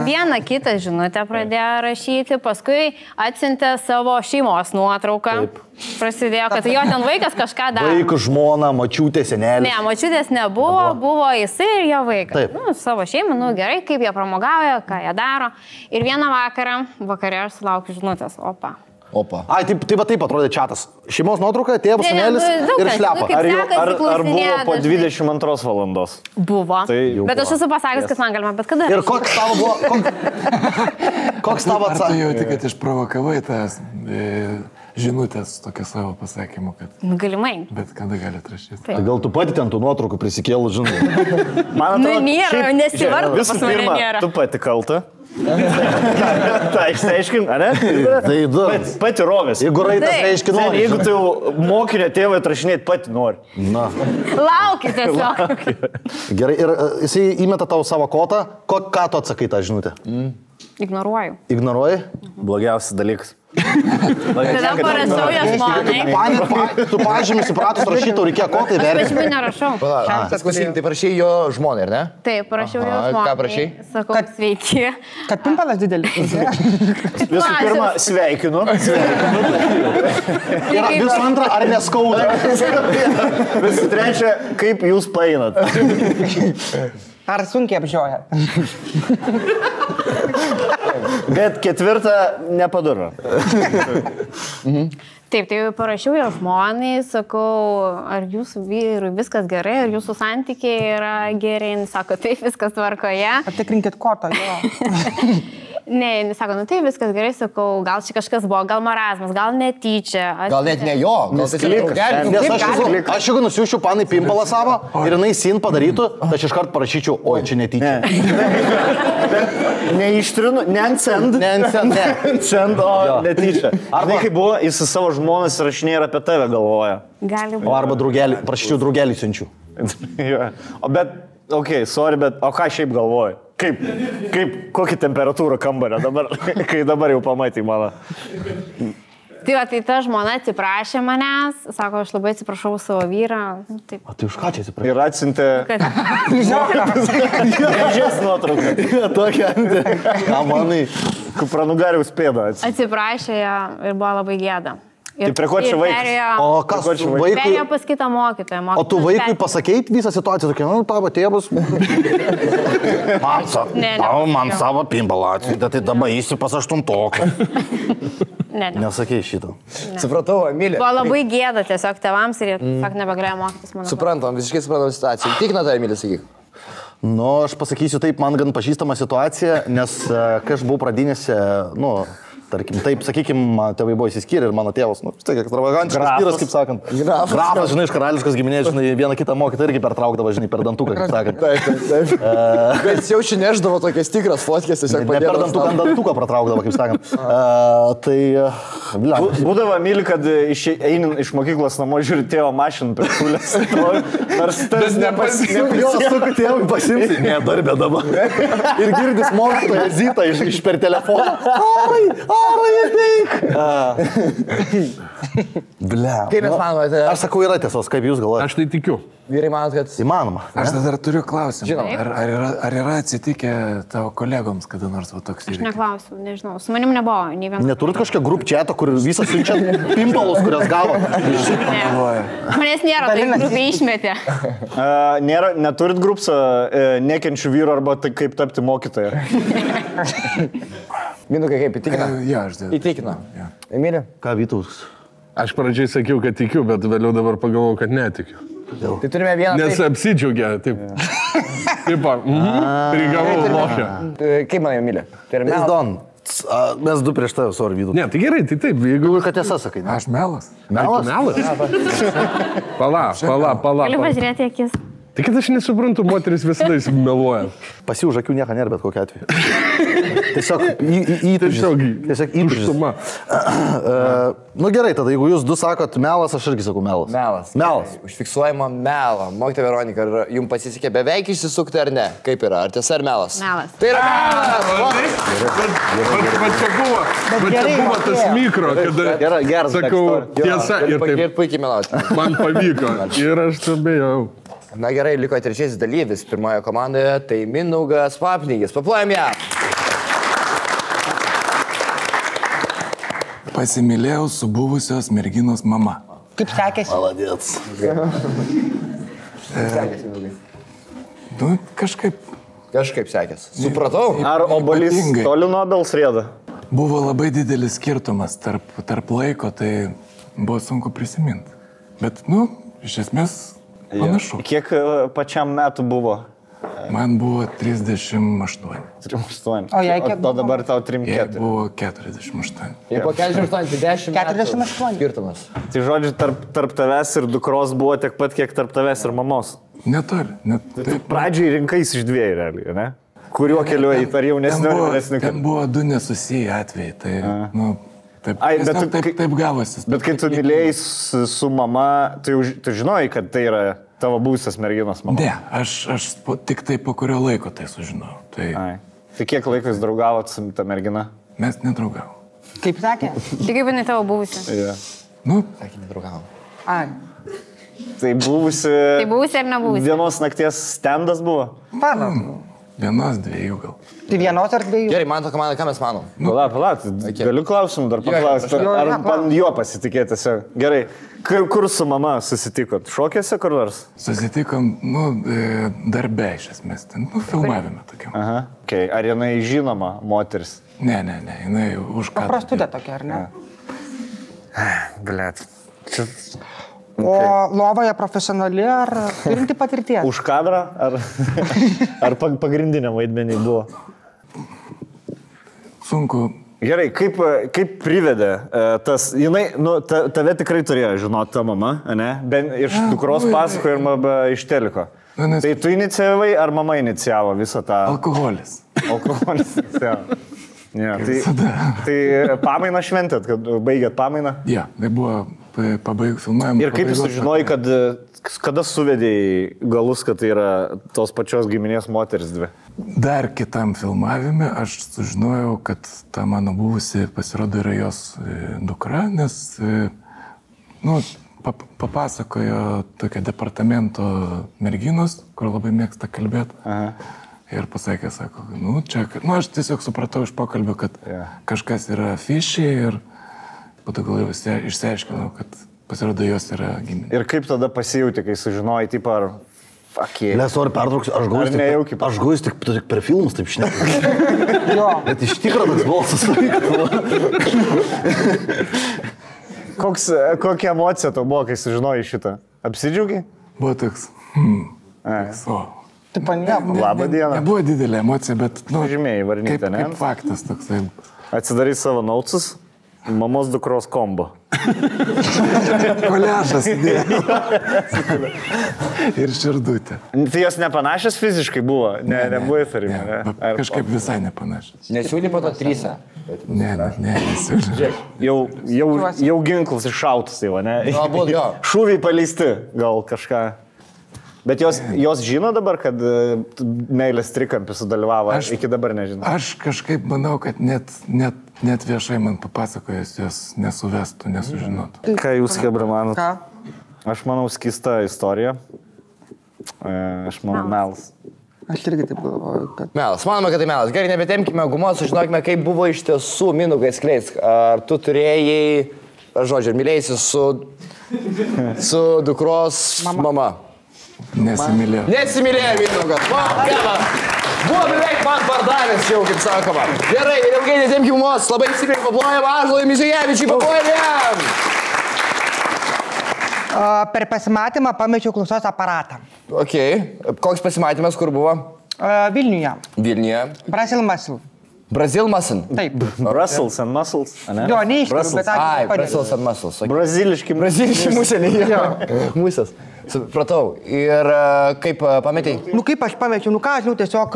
Vieną kitą žinutę pradėjo rašyti, paskui atsiuntė savo šeimos nuotrauką. Prasidėjo, kad jo ten vaikas kažką daro. Vaikų, žmona, mačiutė, senelė. Ne, mačiutės nebuvo, buvo jisai ir jo vaikas. Taip. Nu, savo šeimą, nu gerai, kaip jie pramogauja, ką jie daro. Ir vieną vakarą aš sulaukiu žinutės, opa. Ai, tai va taip atrodė čatas. Šeimos nuotrauka, tėvas, senelis ir šlepa. Kaip Ar buvo klausinėja po dažnai. 22 valandos? Buvo. Tai jau Bet aš esu pasakęs, kad man galima bet kada. Ir koks tavo buvo... Koks tavo Ar tu atsakymas? jauti, kad išprovokavai tas žinutės tokia savo pasakymu, kad Nu, galimai. bet kada gali atrašyti? Tai gal tu pati ten tų nuotraukų prisikėlų, žinai. Man Nu, nėra, nesivardau, pas mane nėra. Tu pati kalta. Tai išsiaiškink, ar ne? Tai du. Pati rovės. Jeigu raitas Taip. reiškia Ne, nori. jeigu tu jau mokinio tėvą atrašinėti pati nori. Na. Laukit tiesiog. Gerai, ir jisai įmeta tau savo kotą. Ką tu atsakai tą žinutę? Ignoruoju. Ignoruoji? Blogiausias dalykas. Tada parašiau ją žmonai. Tu pažymį supratus rašytų, reikėjo ko tai Aš verti. pažymį nerašau. Tai parašai jo žmonai, ar ne? Taip, parašiau jo Aha, žmonai. ką parašei? Sakau, sveiki. Kad pimpalas didelis. Visų pirma, sveikinu. Ir visų antra, ar neskauda? Visų trečia, kaip jūs painat. Ar sunkiai apžioja? Bet ketvirtą nepadaro. Taip, tai parašiau jo žmonai, sakau, ar jūsų vyrui viskas gerai, ar jūsų santykiai yra gerai. Jis sako, taip, viskas tvarkoje. Patikrinkit kortą, jo. Ne, jis sako, nu tai viskas gerai, sakau, gal čia kažkas buvo, gal marazmas, gal netyčia. Gal net ne jo, gal tai draugelis. Nes aš jeigu nusiųšiu panai pimpalą savo ir jinai sin padarytų, tai aš iškart parašyčiau, oi, čia netyčia. Neištrinu, ne ant send. Ne, ne. Ant send, o netyčia. Arba kai buvo, jis su savo žmonas rašinėje ir apie tave galvoja. Gali O būti. arba draugelį, prašyčiau draugelį siunčiu. Jo. O bet, okei, sorry, bet o ką šiaip galvoji? Kokia temperatūra kambario dabar, kai dabar jau pamatai mano. Tai va, tai ta žmona atsiprašė manęs, sako, aš labai atsiprašau savo vyrą. Taip, O tai už ką čia atsiprašau? Ir atsiuntė kad... gražias nuotrauką. Tokia. Ką manai? Kupranugariaus pėdą atsiuntė. Atsiprašė ją ir buvo labai gėda. Ir, Tai prie ko čia vaikas? O kas Ko čia vaikui? Perėjo pas kitą mokytoją. O tu vaikui pasakėjai visą situaciją, tokia, nu, tavo tėvas. Ne, Man savo pimpalą atsiuntė, tai dabar įsiu pas 8-oką. Ne. Nesakei šito. Supratau, Emilija. Buvo labai gėda tiesiog tėvams ir jie tiesiog nebegalėjo mokytis mano. Suprantam, visiškai suprantam situaciją. Tikina tai, Emilija, sakyk. Nu, aš pasakysiu taip, man gan pažįstama situacija, nes kai aš buvau pradinėse, nu, tarkim, taip, sakykime, tėvai buvo įsiskyrę ir mano tėvas, nu, tai ekstravagantiškas vyras, kaip sakant. Grafas, žinai, iš karališkos giminės, žinai, vieną kitą mokytą irgi pertraukdavo, žinai, per dantuką, kaip sakant. Taip. Bet jis jau šineždavo tokias tikras fotkės, tiesiog Ne per dantuką, ant dantuką pratraukdavo, kaip sakant. Tai, blia. Būdavo myli, kad einin iš mokyklos namo žiūri tėvo mašiną prie šulės. Nors tas Suku tėvui pasimti. Ne, darbė dabar. Ir girdis mokytoja Zita iš per telefoną. Arai, ateik. Blia. Kaip mes manote, Aš sakau, yra tiesos, kaip jūs galvojate. Aš tai tikiu. vyrai manot, kad... Įmanoma. Aš dar turiu klausimą. Žinoma. Ar yra atsitikę tavo kolegoms kada nors va toks Aš įvykis? neklausiu, nežinau. Su manim nebuvo, nei vienas. Neturit kažkokią grupčiatą, kur visą siunčia pimpalus, kurias gavo. Manęs nėra, tai grupė išmetė. Neturit grupsą nekenčių vyrų arba tai kaip tapti mokytoją? Minukai kaip įtikina? Jo, aš dėl. Įtikina. Emilija? Ką, Vytaus? Aš pradžiai sakiau, kad tikiu, bet vėliau dabar pagalvojau, kad netikiu. Tai turime vieną... Nes apsidžiaugia, taip. Taip, prigavau lošę. Kaip manai, Emilija? Tai yra melas? Don. Mes du prieš tave, sorry, Vytaus. Ne, tai gerai, tai taip, jeigu... Kad tiesa sakai. Ne? Aš melas. Melas? Melas? Pala. Gali pažiūrėti akis. Tai kad aš nesuprantu, moteris visada įsimeluoja. Pasi už akių nieko nėra, bet kokiu atveju. Tiesiog įtūžis. Tuštuma. Nu gerai, tada jeigu jūs du sakot melas, aš irgi sakau melas. Melas. Užfiksuojama melą. Mokytoja Veronika, ar jums pasisekė beveik išsisukti ar ne? Kaip yra? Ar tiesa ar melas? Melas. Tai yra melas! Va čia buvo tas mikro, kada Geras sakau tiesa ir taip Puikiai melauti. man pavyko. Ir aš stebėjau. Na gerai, liko trečiasis dalyvis pirmoje komandoje, tai Mindaugas Papnygis. Paplojam ją! Pasimylėjau su buvusios merginos mama. Kaip sekėsi? Maladėts. Nu, kažkaip Kažkaip sekės. Supratau? Ar obalys Ypatingai. toli nuo obels rieda? buvo labai didelis skirtumas tarp laiko, tai buvo sunku prisiminti. Bet, nu, iš esmės panašu. Kiek pačiam metų buvo? Man buvo 38. 38. O jai kiek O buvo? dabar tau Jai 34. buvo 48. Ir po 48, 48. skirtumas. Tai žodžiu, tarp tavęs ir dukros buvo tiek pat, kiek tarp tavęs ir mamos. Netoli. Taip, Pradžiai rinkais iš dviejų, realiai, ne? Kuriuo keliu eiti, ar jaunesniu, ar vyresniu. ten buvo du nesusiję atvejai. Tai, nu, taip, Ai, bet tiesiog tu- taip gavosi. Bet kai tu mylėjai su mama, tai tu žinojai, kad tai yra tavo būsios merginos mama. Ne, aš tik tai po kurio laiko tai sužinojau. Tai Ai. Tai kiek laiko jūs draugavot su ta mergina? mes nedraugavom. Kaip sakė? Tai kaip jinai tavo buvusi? Yeah. Nu, Sakė, nedraugavom. Ai. Tai buvusi... Tai buvusi ar nebuvusi? Dienos nakties standas buvo? Pala. vienos, dviejų gal. Tai vienos ar dviejų? Gerai, man to komanda, ką mes manom? Palauk, galiu klausimų dar paklausti. Ar man jo pasitikėti tiesiog? Gerai, kur su mama susitikot? Šokėse kur nors? Susitikom, darbe iš esmės, ten, filmavime tokiam. Aha, okay. Ar jinai žinoma moteris? Ne, jinai už ką. Paprastutė tokia, ar ne? Blet. O lovoje profesionali ar turinti patirties? Už kadrą ar pagrindiniam vaidmenį buvo? Sunku. Gerai, kaip privedė tas, jinai, tave tikrai turėjo žinoti ta mama, ne? Ben iš dukros pasakojimo iš teliko. Tai tu inicijavai ar mama inicijavo visą tą? Alkoholis. Alkoholis inicijavo. Ja, tai pamainą šventėt, kad baigėt pamainą? Ja, tai buvo filmavimo. Ir kaip jūs sužinojai, kada suvedėjai galus, kad tai yra tos pačios giminės moteris dvi? Dar kitam filmavime aš sužinojau, kad ta mano buvusi pasirodo yra jos dukra, nes papasakojo tokia departamento merginos, kur labai mėgsta kalbėti. Aha. Ir pasakė, sako, aš tiesiog supratau iš pokalbio, kad kažkas yra afišiai ir po to gal jau išsiaiškinau, kad pasirodo jos yra giminė. Ir kaip tada pasijauti, kai sužinojai, tipo, ar fakė? Nesoriu pertrauksiu, aš gausiu tik per filmus taip šneku. Jo. Bet iš tikrųjų toks balsas. Kokia emocija tau buvo, kai sužinojai šitą? Apsidžiaugiai? Buvo toks. Labą dieną. Nebuvo didelė emocija, bet, žymėjai varnytę, ne? Kaip faktas toksai. Atsidarai savo naucus, mamos dukros kombo. Koležas įdėjo. Ir širdutė. Tai jos nepanašios fiziškai buvo? Nebuvo įtarimai. Kažkaip visai nepanašios. Nesiūlė po to trysą. Ne, nesiūlė. Jau ginklas iššautas, tai va, ne? Šūviai paleisti, gal kažką. Bet jos žino dabar, kad meilės trikampis sudalyvavo, iki dabar nežino. Aš kažkaip manau, kad net viešai man papasakojęs jos nesuvestų, nesužinotų. Ką jūs, Hebra, manot? Ką? Aš manau, skysta istorija. Aš manau, melas. Aš irgi taip galvoju, kad... Melas, manome, kad tai melas. Gerai, nebetemkime gumos, sužinokime, kaip buvo iš tiesų, Mindaugai, atskleisk. Ar tu turėjai, mylėjasi su dukros mama? Nesimylėjo. Nesimylėjo Mindaugas. Buvo beveik man pardavęs jau, kaip sakoma. Gerai, ir ilgai netemkim gumos, labai stipriai paplojam Ąžuolui Misiujevičiui, paplojam jam. Per pasimatymą pamečiau klausos aparatą. Ok. Koks pasimatymas, kur buvo? Vilniuje. Vilniuje. Brazil Muscle. Brazil Muscle? Taip. Brussels and Muscles, ne? Jo, neiškiriu, bet ačiū. Brussels and Muscles. Braziliški museliai. Musės. Supratau. Ir kaip pametėjai? Kaip aš pamečiau, ką aš tiesiog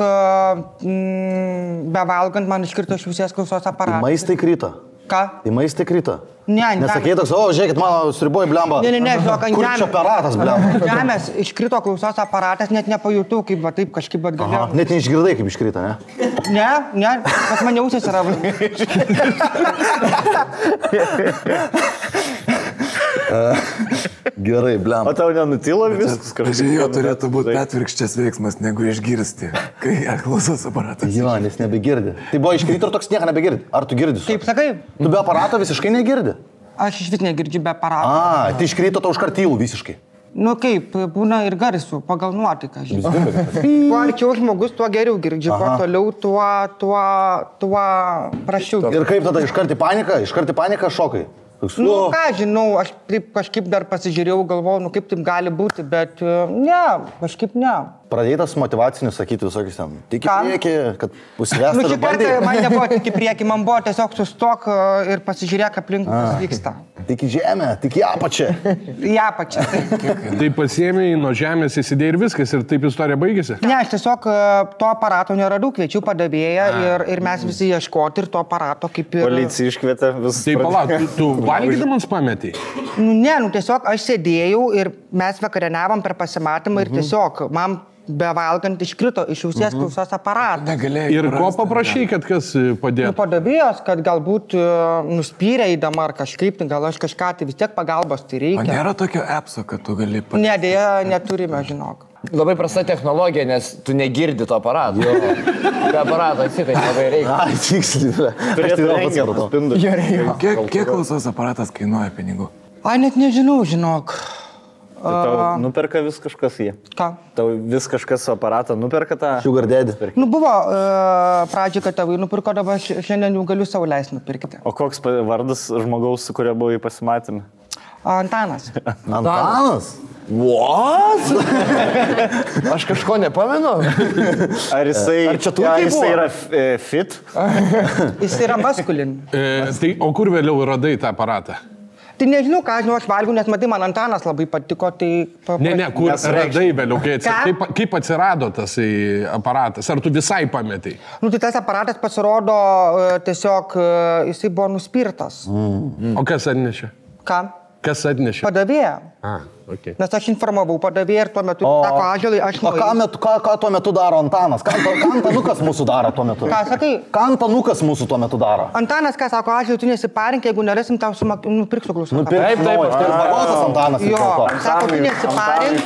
bevalgant man iškrito iš visės klausos aparatas. Į maistą krito. Ką? Į maistą krito. Ne, nesakei toks, žiūrėkit, mano sriboji blemba. Ne, žiūrėk, ant žemės. Kur čia aparatas, blemba? Žemės iškrito klausos aparatas, net nepajutau, kaip va taip kažkaip atgalėjau. Net neišgirdai, kaip iškrito, ne? Ne, pas mane ausės yra. Gerai, blemba. O tau nenutilo viskas kažkaip? Jo turėtų būti atvirkščias veiksmas, negu išgirsti, kai klausos aparatas. Jo, nes nebegirdi. Tai buvo iškrito ir toks nieko nebegirdi. Ar tu girdi? Kaip sakai? Tu be aparato visiškai negirdi? Aš iš vis negirdžiu be aparato. Tai iškrito tau užkart tylų visiškai. Kaip, būna ir garsų, pagal nuotaiką. Kuo arčiau žmogus, tuo geriau girdžiu, kuo toliau, tuo prašiau. Ir kaip tada iškart į paniką šokai? Ką žinau, aš taip kažkaip dar pasižiūrėjau, galvojau, kaip taip gali būti, bet kažkaip ne. Pradėtas motyvacinius sakyti visokius ten. Tik į priekį, kad užsivestų ir bandai. Šį kartą man nebuvo tik į priekį, man buvo tiesiog sustok ir pasižiūrėk aplink, kas vyksta. Tik į žemę, tik į apačią. Į apačią. Tai pasiėmė nuo žemės, įsidėjai ir viskas, ir taip istorija baigėsi? Ne, aš tiesiog to aparato neradau, kviečiu padavėją ir mes visi ieškoti ir to aparato kaip ir... Policija iškvietė vis... Tai palauk, tu valgydamas pametei? Ne, tiesiog aš sėdėjau ir mes vakarieniavom per pasimatymą ir tiesiog man bevalgant iškrito iš ausies klausos aparato. Negalėjai. Ir ko paprašai, kad kas padėtų? Padavėjos, kad galbūt nuspyrė įdama ar kažkaip, gal aš kažką, tai vis tiek pagalbos tai O reikia. nėra tokio appso, kad tu gali... Ne, dėja, neturime, žinok. Labai prasta technologija, nes tu negirdi to aparato. Be aparato atsitai labai reikia. Ai, tiksliai. Turėtų rengiant spindulį. Kiek klausos aparatas kainuoja pinigų? Ai, net nežinau, žinok. Tau nuperka vis kažkas jį. Ką? Tau vis kažkas su aparatą nuperka tą. Sugar daddy. Nu, buvo pradžio, kad tėvai nupirko, dabar šiandien jau galiu savo leisti nupirkti. O koks vardas žmogaus, su kurio buvai pasimatymė? Antanas. Antanas? What? Aš kažko nepamenu. Ar jisai, Ar čia turkai jisai buvo? yra fit? Jis yra maskulin. Tai, o kur vėliau radai tą aparatą? Tai nežinau, ką aš valgiau, nes matai, man Antanas labai patiko, tai... Ne, kur radai vėliau, Ką? kaip atsirado tas aparatas? Ar tu visai pametai? Nu, tai tas aparatas pasirodo tiesiog, jisai buvo nuspirtas. O kas atnešė? Ką? Kas atnešė? Padavėja. Okay. Nes aš informavau padavėją ir tuo metu, sako, Ąžuolai, aš O ką tuo metu daro Antanas? Ką Antanukas mūsų daro tuo metu? Ką sakai? Ką Antanukas mūsų tuo metu daro? Antanas, ką sako, Ąžuolai, tu nesiparink, jeigu norėsim, tau nupirksiu klausą. Taip, Barbotas Antanas. vis Jo, dėlto. sako, tu nesiparink.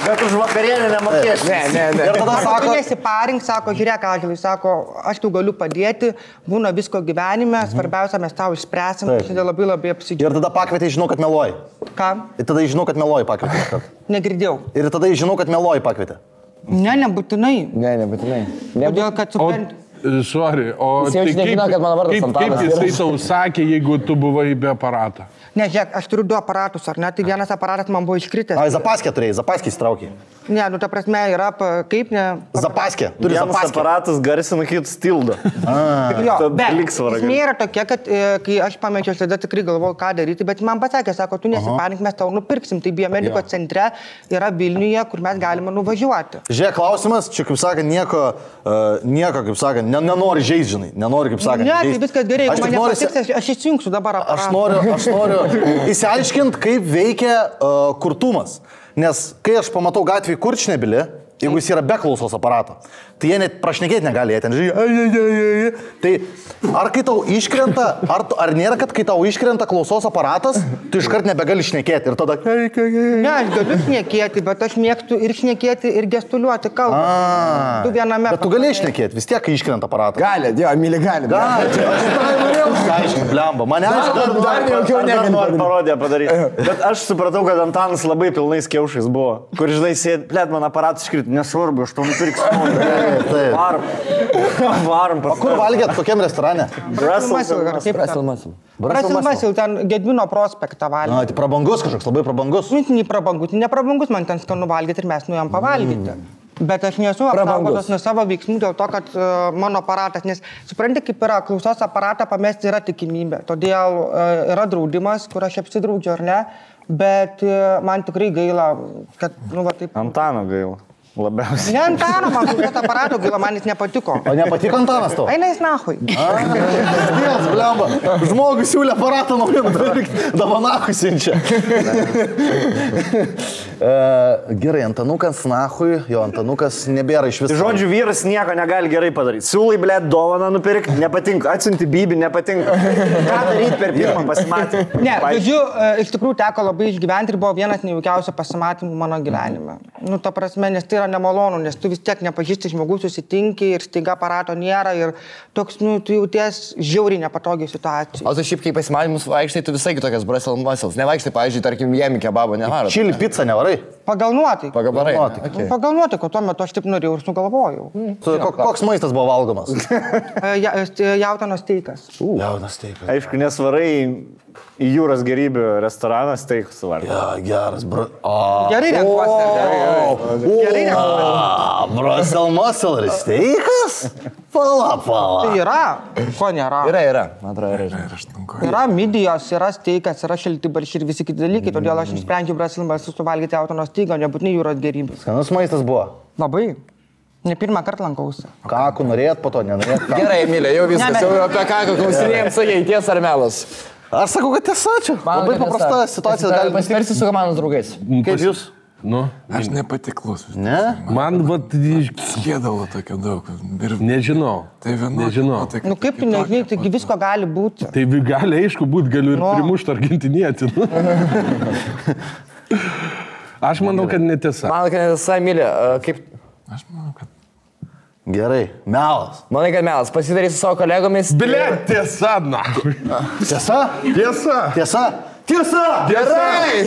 Bet už vakarienę nemokėsi. Ne. Ir tada Tu sako, nesiparink, sako, žiūrėk, Ąžuolai, sako, aš tau galiu padėti, būna visko gyvenime, svarbiausia, mes tau išspręsim, Taip. šiandien labai labai apsidžiaugiu. ir tada pakvietė, žinau, kad meluoji. Ką? Ir tada žinau, kad meluoji pakvietė. Negirdėjau. Ir tada žinau, kad meluoji pakvietė. Ne, nebūtinai. Ne, nebūtinai. Todėl, kad O, supranti. sorry, o Jis jau nežino, kad mano vardas kaip Antanas jisai yra. tau sakė, jeigu tu buvai be aparato? Ne, žiūrėk, aš turiu 2 aparatus, ar ne? Tai vienas aparatas man buvo iškritęs. Ai, Zapaskė turėjai, Zapaskė įsitraukė. Ne, nu ta prasme yra, kaip ne... Zapaskė, turi Vienas Zapaskė. aparatas garsina, kitas tildo. Jo, Ta bet liks svara esmė yra tokia, kad kai aš pamečiau, aš tada tikrai galvojau, ką daryti, bet man pasakė, sako, tu nesiparink, mes tau nupirksim. Tai biomediko centre yra Vilniuje, kur mes galime nuvažiuoti. Žiūrėk, klausimas, čia kaip sakant, nieko, kaip sakant, nenori žaisti, žinai, nenori, kaip sakant. Ne, tai žaist. viskas gerai, Aš jeigu tik man noriu nepatiks, aš įsijungsiu dabar aparatą. Aš noriu įsiaiškinti, kaip veikia kurtumas. Nes kai aš pamatau gatvį Kurčnebylį, jeigu jis yra be klausos aparato, tai jie net prašnekėti negali, jie ten žiūrėjo. Tai ar kai tau iškrenta, ar nėra, kad kai tau iškrenta klausos aparatas, tu iškart nebegali šnekėti ir tada... Ne, aš galiu šnekėti, bet aš mėgstu ir šnekėti, ir gestuliuoti kalbą. Tu viename. Bet tu gali šnekėti, vis tiek, kai iškrenta aparatas. Gali, jo, myli gali. Gali, aš tai norėjau išsiaiškinti, blemba. Mane aišku, Dar nejaukiau Noriu negaliu. parodiją padaryti. Bet aš supratau, kad Antanas labai pilnais kiaušais buvo. Kur, žinai, sėdi, plėt, man aparatas iškrito, nesvarbu, aš to nupirksiu. taip. Varom O kur valgėt, kokiam restorane? Prasilmas jau ten Gedvino prospektą valgė. Na, tai prabangus kažkoks, labai prabangus. Neprabangus, man ten skanu valgyti ir mes nuėjom pavalgyti. Bet aš nesu apsaugotas nuo savo veiksmų dėl to, kad mano aparatas, nes supranti, kaip yra, klausos aparatą pamesti yra tikimybė. Todėl yra draudimas, kur aš apsidraudžiu ar ne, bet man tikrai gaila, kad, nu, va taip. Antano gaila. Labiausiai. Ne Antano, man klausos aparato gaila, man jis nepatiko. O nepatiko Antanas tau? Eina jis nahui. Dievas, blemba. Žmogus siūlė aparatą, nori nupirkti, davanakui siunčia. Gerai, Antanukas nahui, jo, Antanukas nebėra iš viso. Žodžiu, vyras nieko negali gerai padaryti. Siūlai, blėt, dovaną nupirkti, nepatinka. Atsiunti bybį, nepatinka. Ką daryti per pirmą pasimatymą? Ne, žodžiu, iš tikrųjų teko labai išgyventi ir buvo vienas nejaukiausių pasimatymų mano gyvenime. Nu, ta prasme, nes tai yra nemalonu, nes tu vis tiek nepažįsti žmogus, susitinki ir staiga aparato nėra ir toks, nu, tu jauties žiauriai nepatogiai situacijai. O tu šiaip kaip pasimatymus vaikštai, tu visai kitokias Brussels muscles. Nevaikštai, pavyzdžiui, tarkim, jėmi kebabo nevarai. Čili pica nevarai? Pagal nuotaiką. Pagabarai. Okay. Pagal nuotaiką, tuo metu aš taip norėjau ir sugalvojau. Koks maistas buvo valgomas? Jautienos steikas. Jaunas teikas. Aišku, nesvarai į jūros gerybių restoraną steikus suvarti. Ja, geras, bro. Gerai renkuosi. Gerai renkuosi. Brussels muscle ir steikas? Pala. Tai yra, ko nėra. Yra. Man atrodo, yra. Ir aš tankuoju. Yra midijos, yra steikas, yra šaltibaršiai ir visi kiti dalykai, todėl aš nusprendžiau Brussels suvalgyti jautienos steiką, nebūtinai jūros gerybės. Skanus maistas buvo. Labai. Ne pirmą kartą lankausi. Kakų norėt, po to nenorėt. Gerai, Emilė, jau viskas, Ne, jau apie ką klausinėjom, sakei, tiesa ar melas. Aš sakau, kad tiesa čia. Labai paprasta situacija. Pasitarsi su komandos draugais. Kaip jūs? Nu, Aš nepatiklus. Ne? man, vat, Skėdalo tokio daug. Ir nežinau. tai viena. Nežinau. Nu kaip tu nežinai, taigi visko gali būti. Tai gali, aišku, būti, galiu ir primušti argentinietį. Nu. Aš manau, kad netiesa. Man, kad netiesa, Emilija, kaip... Aš manau, kad... Gerai, melas. Manai, kad melas, pasidarysi su savo kolegomis. Blet, tiesa, na. Tiesa? Tiesa. Tiesa? Tiesa! Gerai!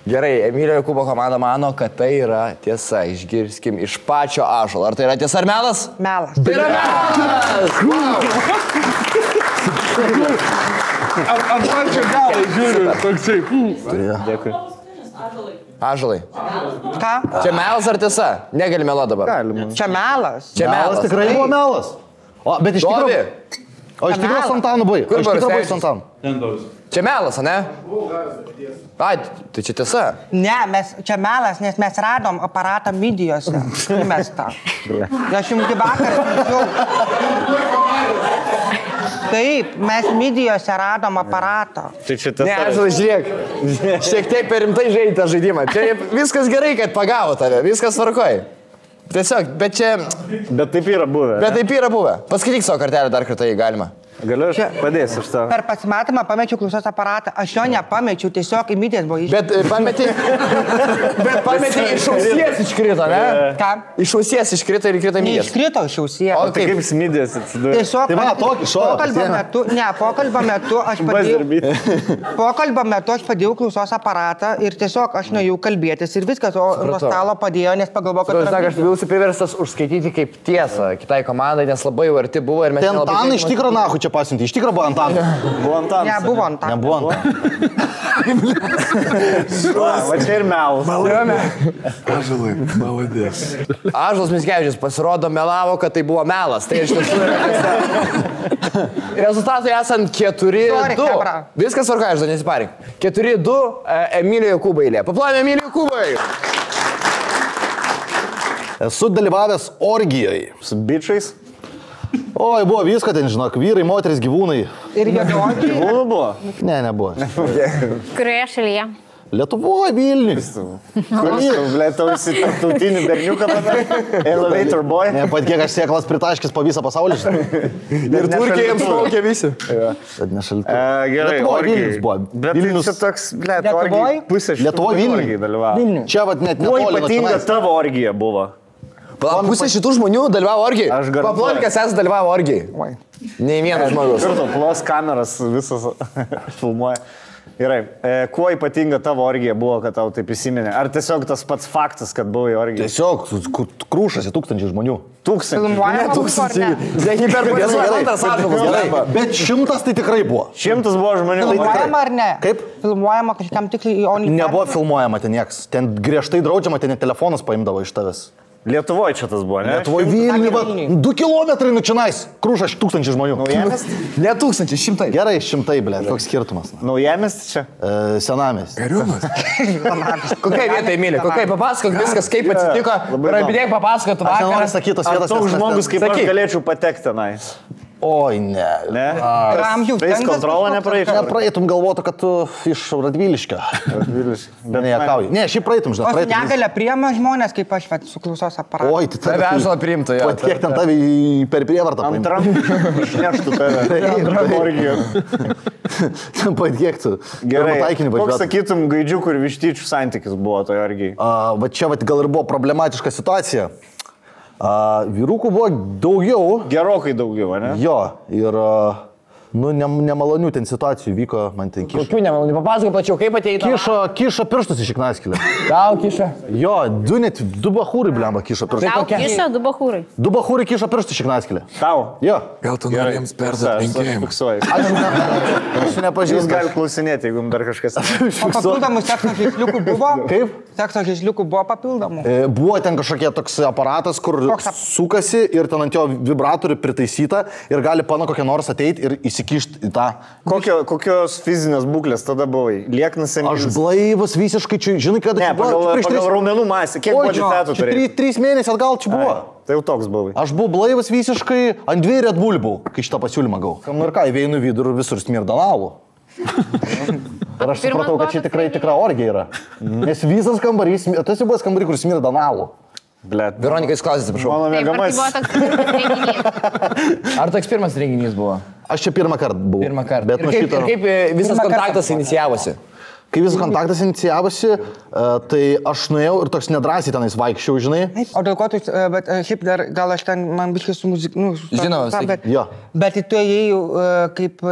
Gerai, Emilio Jokūbo komanda mano, kad tai yra tiesa. Išgirskim iš pačio Ąžuolo. Ar tai yra tiesa ar melas? Melas. Tai yra melas! Ant pačio galo žiūriu, toksai. Dėkui. Ąžuolai. Ką? Čia melas ar tiesa? Negali meluoti dabar. Galima. Čia melas. Čia Melas melas. tikrai buvo melas. O, bet iš Dovi. tikrųjų... O iš tikrųjų Santanu buvai. Kur O iš tikrųjų buvai Borisaitis? Santanu. Čia melas, ne? Ai, tai čia tiesa. Ne, čia melas, nes mes radom aparatą midijose. Įmestą. Aš jums kaip vakar sakiau. Taip, mes midijose radom aparatą. Tai čia Ne, Ąžuolai, žiūrėk. Šiek tiek per rimtai žaidė tą žaidimą. Čia viskas gerai, kad pagavo tave. Viskas tvarkoj. Tiesiog, bet čia... Bet taip yra buvę. Bet taip yra buvę. Paskaityk savo kartelę dar kartą, jei galima. Galiu aš padėsiu iš tavo. Per pasimatymą pamečiau klausos aparatą. Aš jo nepamečiau, tiesiog į midijas buvo iškrito. Bet pameti iš ausies iškrito, ne? Ką? Iš ausies iškrito ir įkrito mydės. Neiškrito iš ausies. O Tai kaip smidės atsidūrė? Tiesiog Tai va, tokį šovą pokalbio metu aš padėjau. Pokalbio metu aš padėjau klausos aparatą ir tiesiog aš nuėjau kalbėtis ir viskas, o nuo stalo padėjo, nes pagalvojau, kad... Žinok, aš buvau priverstas užskaityti kaip tiesą kitai komandai, nes labai jau arti buvo ir mes... Ten Antanai iš tikro nahu čia pasiuntė. Iš tikro buvo Antanai. Buvo Antanas. Ne, buvo Antanas. Nebuvo Antanai. Va čia ir melas. Ąžuolai, maladės. Ąžuolas Mickevičius pasirodo melavo, kad tai buvo melas. Tai iš tiesų yra tiesa. Rezultatai esant 4-2. Chebra. Viskas tvarka, aš dar nesiparink. 4-2 Emilio Jokūbo eilė. Paplojame Emilio Jokūbai. Esu dalyvavęs orgijoje. Su bičiais. Oi, buvo visko ten, žinok, vyrai, moteris, gyvūnai. Ir jėdoti. Gyvūnų buvo. Ne, nebuvo. Kurioje šalyje? Lietuvoje, Vilniui. Kuris, blėt, tau esi tarptautinį berniuką tada? Elevator boy. Ne, pat kiek aš sėklas pritaškis po visą pasaulį. Ir Turkija jiems plaukė visi. Bet nešaltų. Gerai, Lietuvoj orgijai. Vilnius buvo. Bet Vilnius. tai čia toks, blėt, Lietuvoj? orgijai. Pusė šitų Lietuvoj, Vilniuj. orgijai dalyvavo. Čia vat net Kuo netoli ypatinga nacionalinės. tavo orgija buvo? Pusė šitų žmonių dalyvavo orgijai. Aš garantuoju. Paplonkas esi dalyvavo orgijai. Nei vienas žmogus. Turto, plos kameras visas filmuoja. Gerai, kuo ypatinga tavo orgija buvo, kad tau taip įsiminė? Ar tiesiog tas pats faktas, kad buvai orgija? Tiesiog krūšasi tūkstančiai žmonių. Tūkstančiai. Filmuojama buvo ar ne? Antras Ąžuolas dalyvavo. Bet 100 tai tikrai buvo. 100 buvo žmonių. Filmuojama ar ne? Kaip? Filmuojama kažkam tikrai į OnlyFans. Nebuvo filmuojama ten nieks. Ten griežtai draudžiama, ten net telefonas paimdavo iš tavęs. Lietuvoje čia tas buvo, ne? Lietuvoje Vilniui, va, 2 kilometrai nučinais. Krūšas 1000 žmonių. Naujamiestis? Ne 1000, 100. Gerai, 100, blė, koks skirtumas. Naujamiestis čia? Senamės. Gariūnas. Kokia vieta, Emilija? Kokia? Papasakok viskas, kaip atsitiko. Rabinėk papasakot Aš nenoriu vakarą. sakyti tos vietos. Toks nes- žmogus kaip aš Sakyk. galėčiau patekti tenai. Oi, ne. Ne? Amžiaus Tais cenzas kontrolą kažkoks nepraeičiau. Nepraeitum galvotų, kad tu iš Radviliškio. Bet Ne, juokauju. Ne, šiaip praeitum, žinai. O su praeitum. negalė priema žmonės, kaip aš vat, su klausos aparatu. Oi, tai Tave Ąžuolą priimtų, jo. Pat kiek ten tavį per prievartą paimtų. Antram išneštų tave. Antram orgijų. Pat kiek tu. Gerai. Taikinį Koks važiuotum. sakytum gaidžiukų ir vištyčių santykis buvo toje orgijai? Va čia vat, gal ir buvo problematiška situacija. Vyrukų buvo daugiau. Gerokai daugiau, ne? Jo, ir nemalonių ten situacijų vyko, man ten kišo. Kokių nemalonių, papasakok plačiau, kaip atėjo. Kišo pirštus iš iknaskilę. Tau kiša. Jo, du bahūrai, blemba, kišo pirštus. Tau kišo 2 bahūrai. Du bahūrai kišo pirštus iš iknaskilę. Tau. Jo. Gal tu nori jiems perduoti linkėjimą? Fiksuoju. Aš Jūs nepažįstu. galite klausinėti, jeigu jums dar kažkas. O papildomų sekso žaisliukų buvo? Kaip? Sekso žaisliukų buvo papildomų. Buvo ten kažkokie toks aparatas, kur sukasi ir ten ant jo vibratorių pritaisyta ir gali pana kokią nors ateiti ir įsikišti į tą. Kokios fizinės būklės tada buvai? Lieknas Aš seniai. blaivas visiškai čia, žinai, kad Ne, pagal raumenų masę. Kiek buvo fetų turėjai? 3 mėnesiai atgal čia buvo. Tai jau toks buvai. Aš buvau blaivas visiškai ant 2 Red Bull buvau, kai šitą pasiūlymą gavau. Nu ir ką, įveinu vidų ir visur smirdanalu. Ir aš supratau, kad čia tikra orgija yra. Nes visas kambarys, tas jau buvo kambarys, kuris mirė Danalų. Blet. Veronika, jūs klausėte, prašau. Mano Taip, ar tai mėgamais. buvo toks pirmas renginys? Ar toks pirmas renginys buvo? Aš čia pirmą kartą buvau. Pirmą kartą. Bet Ir nuo kaip, šito... ir kaip visas Pirmą kartą kontaktas buvo. inicijavosi? Kai visas kontaktas inicijavosi, tai aš nuėjau ir toks nedrąsiai tenais vaikščiau, žinai. O dėl ko tu, bet šiaip dar, gal aš ten, man biškai su muzika, nu, Žinoma, sakyk. bet, Jo. bet tu ėjai kaip,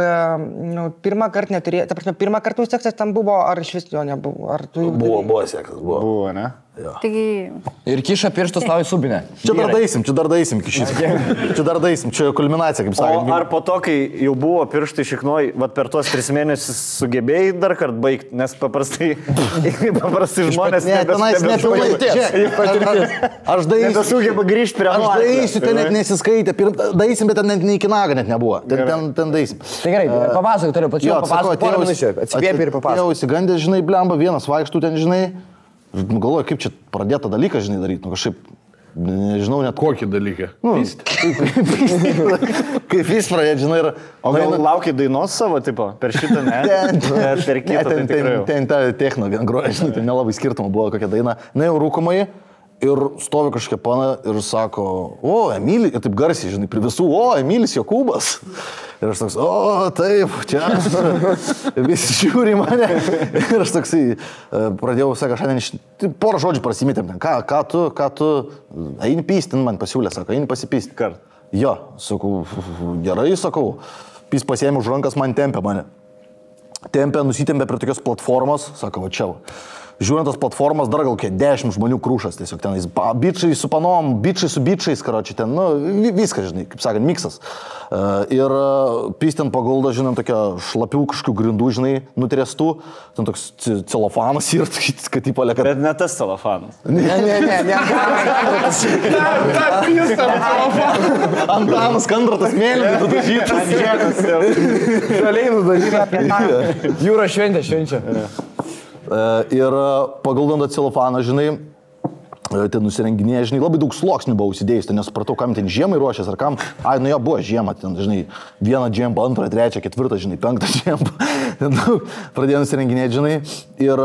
nu, pirmą kartą neturėjai, ta prasme, pirmą kartą seksas tam buvo, ar iš vis jo nebuvo, ar tu jau... Buvo seksas, buvo. Buvo, ne? Taigi, Ir kiša pirštus tau į subinę. Čia dar daisim, kišys. Čia dar daisim, čia kulminacija, kaip O sakant. ar po to, kai jau buvo pirštai šiknoj, vat per tuos 3 mėnesius sugebėjai dar kartą baigti, nes paprastai žmonės Ne, tenais nepilnai. Aš daisiu. nebesugeba grįžti prie Aš nuotraukos. daisiu, ten net nesiskaitė. Daisim, bet ten net nei kinaga net nebuvo. Ten daisim. Tai gerai, papasakok toliau, plačiau papasakok, porą minučių. Atsivėpi ir papasakok. Jau įsigandęs, žinai, blemba, vienas vaikštų ten, žinai. Galvoju, kaip čia pradėta dalyką, žinai, daryti. Nu, kažkaip, nežinau, net Kokį dalyką? kaip jis pradėt, žinai, ir... O gal laukiai dainos savo, tipo, per šitą, ne? Bet per kitą, tai tikrai jau. Ten ta techno vien groja, žinai, ten nelabai skirtumo buvo kokia daina. Na, jau rūkomai ir stovi kažkokia pana ir sako, o, Emilis, ir taip garsiai, žinai, prie visų, o, Emilis Jokūbas. Ir aš toks, o, taip, čia aš. Visi žiūri į mane. Ir aš toksai pradėjau, sako, šiandien porą žodžių prasimėtėm ten. Ką tu, eini pystin, man pasiūlė, sako, eini pasipystin. Kart. Jo, sakau, gerai, sakau. Pys pasiėmė už rankas, man tempė mane. Tempė, nusitempė prie tokios platformos, sako, va čia. Žiūrint tas platformas, dar gal 10 žmonių krūšas, tiesiog tenais, bičiai su panom, bičiai su bičiais, karoči, ten, nu, viskas, žinai, kaip sakant, miksas. Ir pys ten pagulda, žinai, tokia šlapių kažkokių grindų, žinai, nutrėstų, ten toks celofanas ir, kad į palė, kad... Bet ne tas celofanas. Ne. Antanas Kandratas mėlynas, nudažytas. Žaliai nudažyta. Jūra švenčia. Ir paguldant celofaną, žinai, ten nusirenginėje, žinai, labai daug sluoksnių buvo užsidėjus, ten nesupratau, kam ten žiemai ruošės ar kam. Ai, nu jo, buvo žiema, ten, žinai, 1 džempą, 2, 3, 4, žinai, 5 džempą. Pradėjau nusirenginėti, žinai, ir,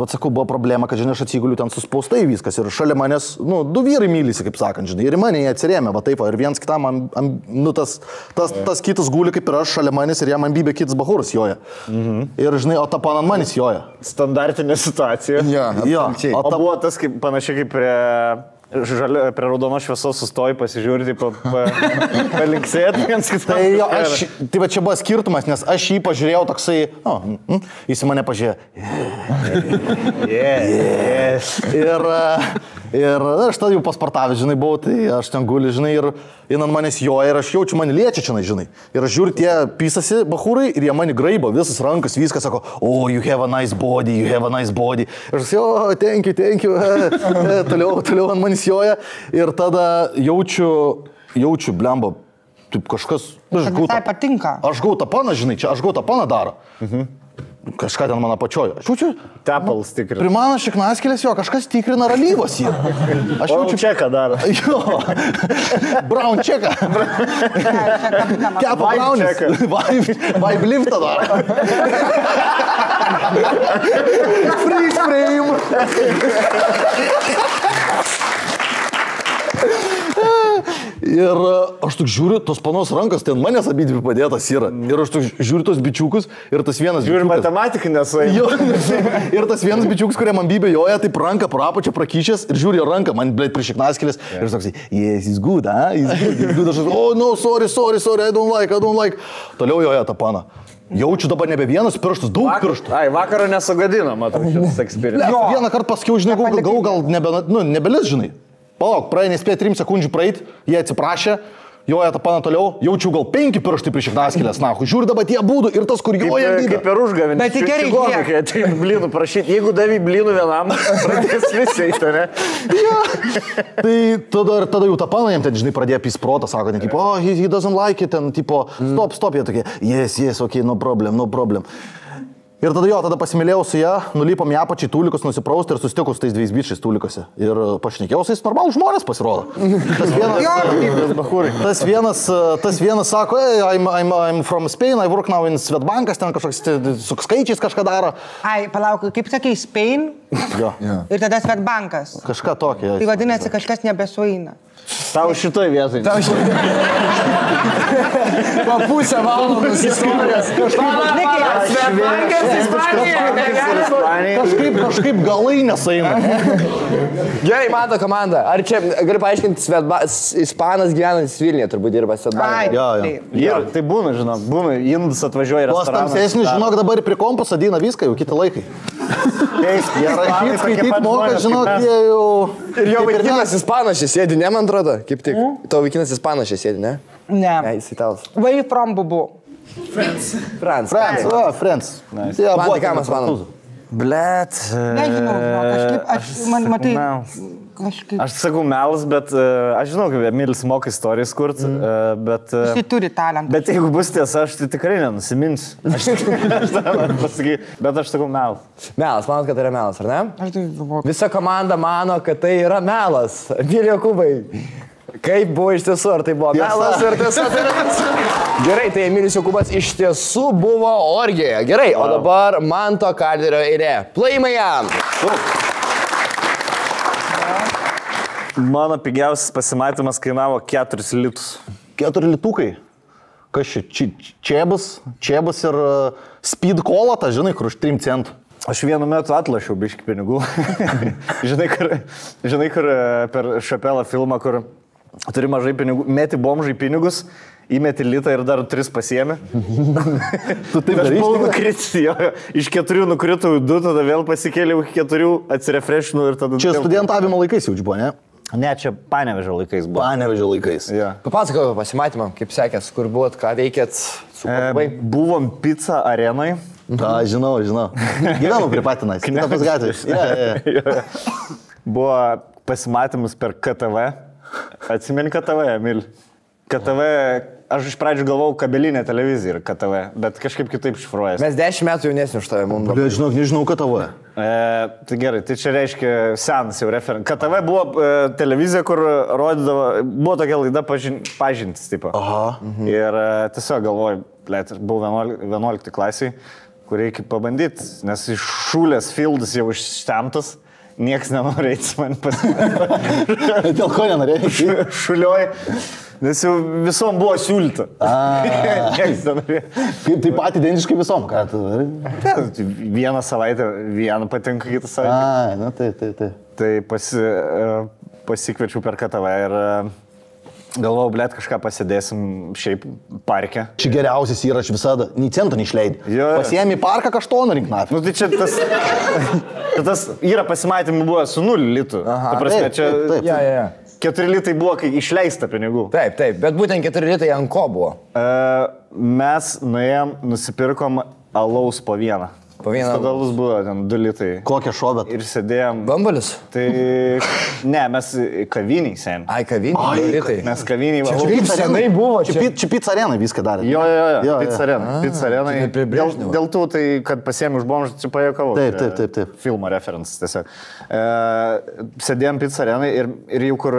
atsakau, buvo problema, kad, žinai, aš atsiguliu ten suspaustai viskas ir šalia manęs, nu, 2 vyrai mylisi, kaip sakant, žinai, ir mane jie atsirėmė, va taip, ir viens kitam, nu, tas kitas guli kaip ir aš šalia manęs ir jam ambybė kitas bahūras joja. Ir, žinai, o ta pana ant manęs joja. Standartinė situacija. Jo, O buvo tas kaip, panašiai kaip prie raudonos šviesos sustoji, pasižiūri, taip, palinksėti viens kitam. Tai jo, tai va čia buvo skirtumas, nes aš jį pažiūrėjau toksai, jis į mane pažiūrėjo. Ir aš tada jau paspartavęs, žinai, buvau, tai aš ten guli, žinai, ir ant manęs joja ir aš jaučiu, mane liečia čia, žinai. Ir aš žiūriu, tie pisasi bahūrai ir jie mane graibo, visas rankas, viskas sako, oh, you have a nice body, you have a nice body. Ir aš sakiau, oh, thank you, toliau ant manęs joja. Ir tada jaučiu, blemba, taip kažkas... Kad visai patinka. Aš gau tą paną, žinai, čia aš gau tą paną daro. Kažką ten man apačiojo. Aš jaučiu... Tepals tikrina. Prie mano šiknaskėlės jo, kažkas tikrina ralyvos jį. Aš Brown čeką daro. Jo, brown čeką. Kepa brownis. Vibe liftą daro. Freeze frame. Ir aš tik žiūriu, tos panos rankas, ten manęs abidvi padėtas yra. Ir aš tik žiūriu tos bičiukus ir tas vienas Žiūri bičiukas. matematikai nesuai. Jo, ir tas vienas bičiukas, kuriam ambybė joja, taip ranką prapačia prakyšęs ir žiūri jo ranką, man, blėt, prie šiknaskėlės. Ir aš toksai, yes, he's good, he's good. Aš oh, no, sorry, I don't like. Toliau joja tą paną. Jaučiu dabar nebe vienas pirštas, daug pirštų. Ai, vakaro nesugadino, matau, šitas eksperimentas. Vieną kartą paskiau, žinai, gal nebelis, žinai. Palauk, praėjo nespėjo 3 sekundžių praeit, jie atsiprašė, joja tą paną toliau, jaučiu gal 5 pirštai prie šiknaskėlės, na, žiūri dabar tie būdų ir tas, kur joja. Kaip per užgavėnį. Bet tik gerai, kai ateina blynų prašyti, jeigu davai blynų vienam, pradės visi eiti, ne? Tai tada jau tą paną jam ten, žinai, pradėjo pisprotą, sako, ten, tipo, oh, he doesn't like it, ten, tipo, stop, jie tokie, yes, okay, no problem. Ir tada pasimylėjau su ją, nulypom ją pačiai tūlikus, nusiprausti ir susitikus tais 2 bičiais tūlikose. Ir pašnekėjau su jais normalų žmonės pasirodo. Tas vienas sako, I'm from Spain, I work now in Svetbankas, ten kažkoks su skaičiais kažką daro. Ai, palauk, kaip sakai, Spain Jo. ir tada Svetbankas. Kažką tokio. Tai vadinasi, kažkas nebesueina. Tau šitoj vietoj. Po pusę valandos istorijos. Kažkaip galai nesaina. Gerai, mato komanda. Ar čia, galiu paaiškinti, ispanas gyvenantis Vilniuje turbūt dirba Svetbankas. Jo. Tai būna, žinau, būna, indus atvažiuoja į Tuos restoraną. tamsesnius, žinok, dabar prie kompo sadina viską, jau kiti laikai. Jie rašyti, skaityti moka, žinok, jie jau... Ir jo vaikinas ispanas čia sėdi, ne, man atrodo? Kaip tik. Tavo vaikinas ispanas čia sėdi, ne? Ne. Ne, jis įtalas. Where from Bubu? Friends. Friends. Man tai ką mes manom? Blet. Nežinau, kažkaip, man matai, kažkaip. Aš sakau melas, bet aš žinau, kaip Emilis moka istorijas kurti, bet... Jis turi talentą. Bet jeigu bus tiesa, aš tai tikrai nenusiminsiu. Bet aš sakau melas. Melas, manot, kad tai yra melas, ar ne? Aš tai galvoju. Visa komanda mano, kad tai yra melas. Emilio Kubai. Kaip buvo iš tiesų, ar tai buvo melas ir tiesa? Gerai, tai Emilis Jokubas iš tiesų buvo orgijoje. Gerai, o dabar Manto Kalderio eilė. Plojimai jam. Mano pigiausias pasimatymas kainavo 4 litus. 4 litukai. Kas čia? Čiebas ir speed call, ta, žinai, kur už 3 centų. Aš vienu metu atlašiau biškį pinigų. žinai, kur per Šapelą filmą, kur turi mažai pinigų, meti bomžai pinigus, įmeti litą ir dar 3 pasiemi. Tu taip Aš buvau nukritęs, iš 4 nukritau 2, tada vėl pasikėliau iki 4, atsirefreshinau ir tada... Čia studentavimo laikais jau buvo, ne? Ne, čia Panevėžio laikais buvo. Panevėžio laikais. Ja. Papasakau pasimatymą, kaip sekės, kur buvot, ką veikėt su kalbai. Buvom pizza arenai. Žinau. Gyvenau prie Patinais. Kitapus gatvės. Buvo pasimatymus per KTV. Atsimeni KTV, Emil? KTV, aš iš pradžių galvojau kabelinė televizija ir KTV, bet kažkaip kitaip šifruojas. Mes 10 metų jaunesni už tave, mums. Bet žinok, nežinau, ką tavo. Tai gerai, tai čia reiškia senas jau referentas. KTV buvo televizija, kur rodydavo, buvo tokia laida pažintis, tipo. Aha. Ir tiesiog galvoju, buvau 11 klasiai, kur reikia pabandyti, nes iš Šulės fildas jau išstemtas. Nieks nenorėjo man pasimatyti. Dėl ko nenorėjo? Šulioj, nes jau visom buvo siūlyta. Nieks nenorėjo. Kaip tai pat identiškai visom, ką tu? Vieną savaitę, vieną patinka, kitą savaitę. Na tai. Tai pasikviečiau per KTV ir galvojau, blėt, kažką pasidėsim šiaip parke. Čia geriausias įraš visada, nei centą neišleidai. Pasiemi parką kaštoną rinknavį. Nu tai čia tas yra pasimatymų buvo su 0 litų. Ta prasme, čia 4 litai buvo, kai išleista pinigų. Taip, bet būtent 4 litai ant ko buvo? Mes nuėjom, nusipirkom alaus po vieną. Po vieną. Stadalus buvo ten 2 litai. Kokią šovę? Ir sėdėjom. Bambalis? Tai ne, mes kaviniai sen. Ai, kaviniai? 2 litai. Mes kaviniai. Čia kaip senai buvo. Čia pizza arena viską darė. Jo, pizza arena. Pizza arena. Dėl tų, tai kad pasiemi už bomžą, čia pajuokavau. Taip. Filmo referencas tiesiog. Sėdėjom pizza arenai ir jau kur...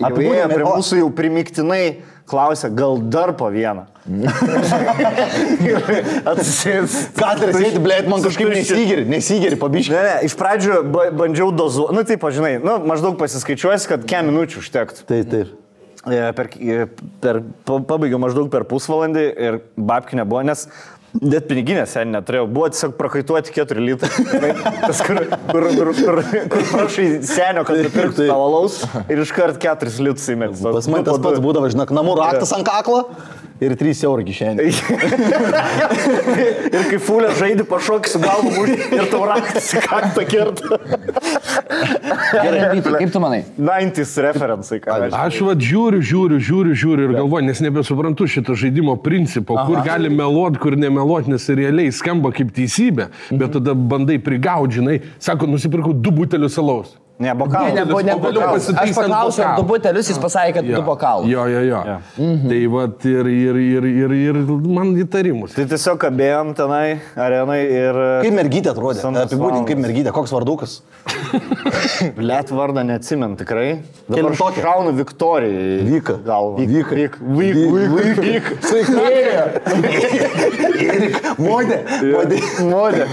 Jau ėjo prie mūsų jau primiktinai klausė, gal dar po vieną. Atsisės. Katras sėdi, blėt, man kažkaip nesigeri, pabiškai. Ne, iš pradžių bandžiau dozuoti, nu taip, žinai, maždaug pasiskaičiuosi, kad kiek minučių užtektų. Taip. Pabaigiau maždaug per pusvalandį ir babkių nebuvo, nes net piniginės sen neturėjau, buvo tiesiog prakaituoti 4 litai. Tas, kur prašai senio, kad nupirktų tavo alaus ir iškart 4 litus įmėtis. Pas man tas pats būdavo, žinok, namų raktas ant kaklo ir 3 eurų kišenė. Ir kai fulė žaidži, pašokį su galvu mūžį ir tau raktas į kaktą kerta. Gerai, kaip tu manai? 90s referencai, ką aš. Aš žiūriu ir galvoju, nes nebesuprantu šito žaidimo principo, kur gali meluoti, kur nemeluoti, nes realiai skamba kaip teisybė, bet tada bandai prigaudžinai, sako, nusipirkau 2 butelius alaus. Ne, bokalų. Aš paklausiau, ar 2 butelius, jis pasakė, kad 2 bokalų. Jo. Tai vat ir man įtarimus. Tai tiesiog kabėjom tenai arenai ir... Kaip mergytė atrodė? Apibūdink kaip mergytė, koks vardukas? Blet vardą neatsimenu tikrai. Dabar Kelintokė? šaunu Viktorijai. Vyka. Galva. Vyk. Modė.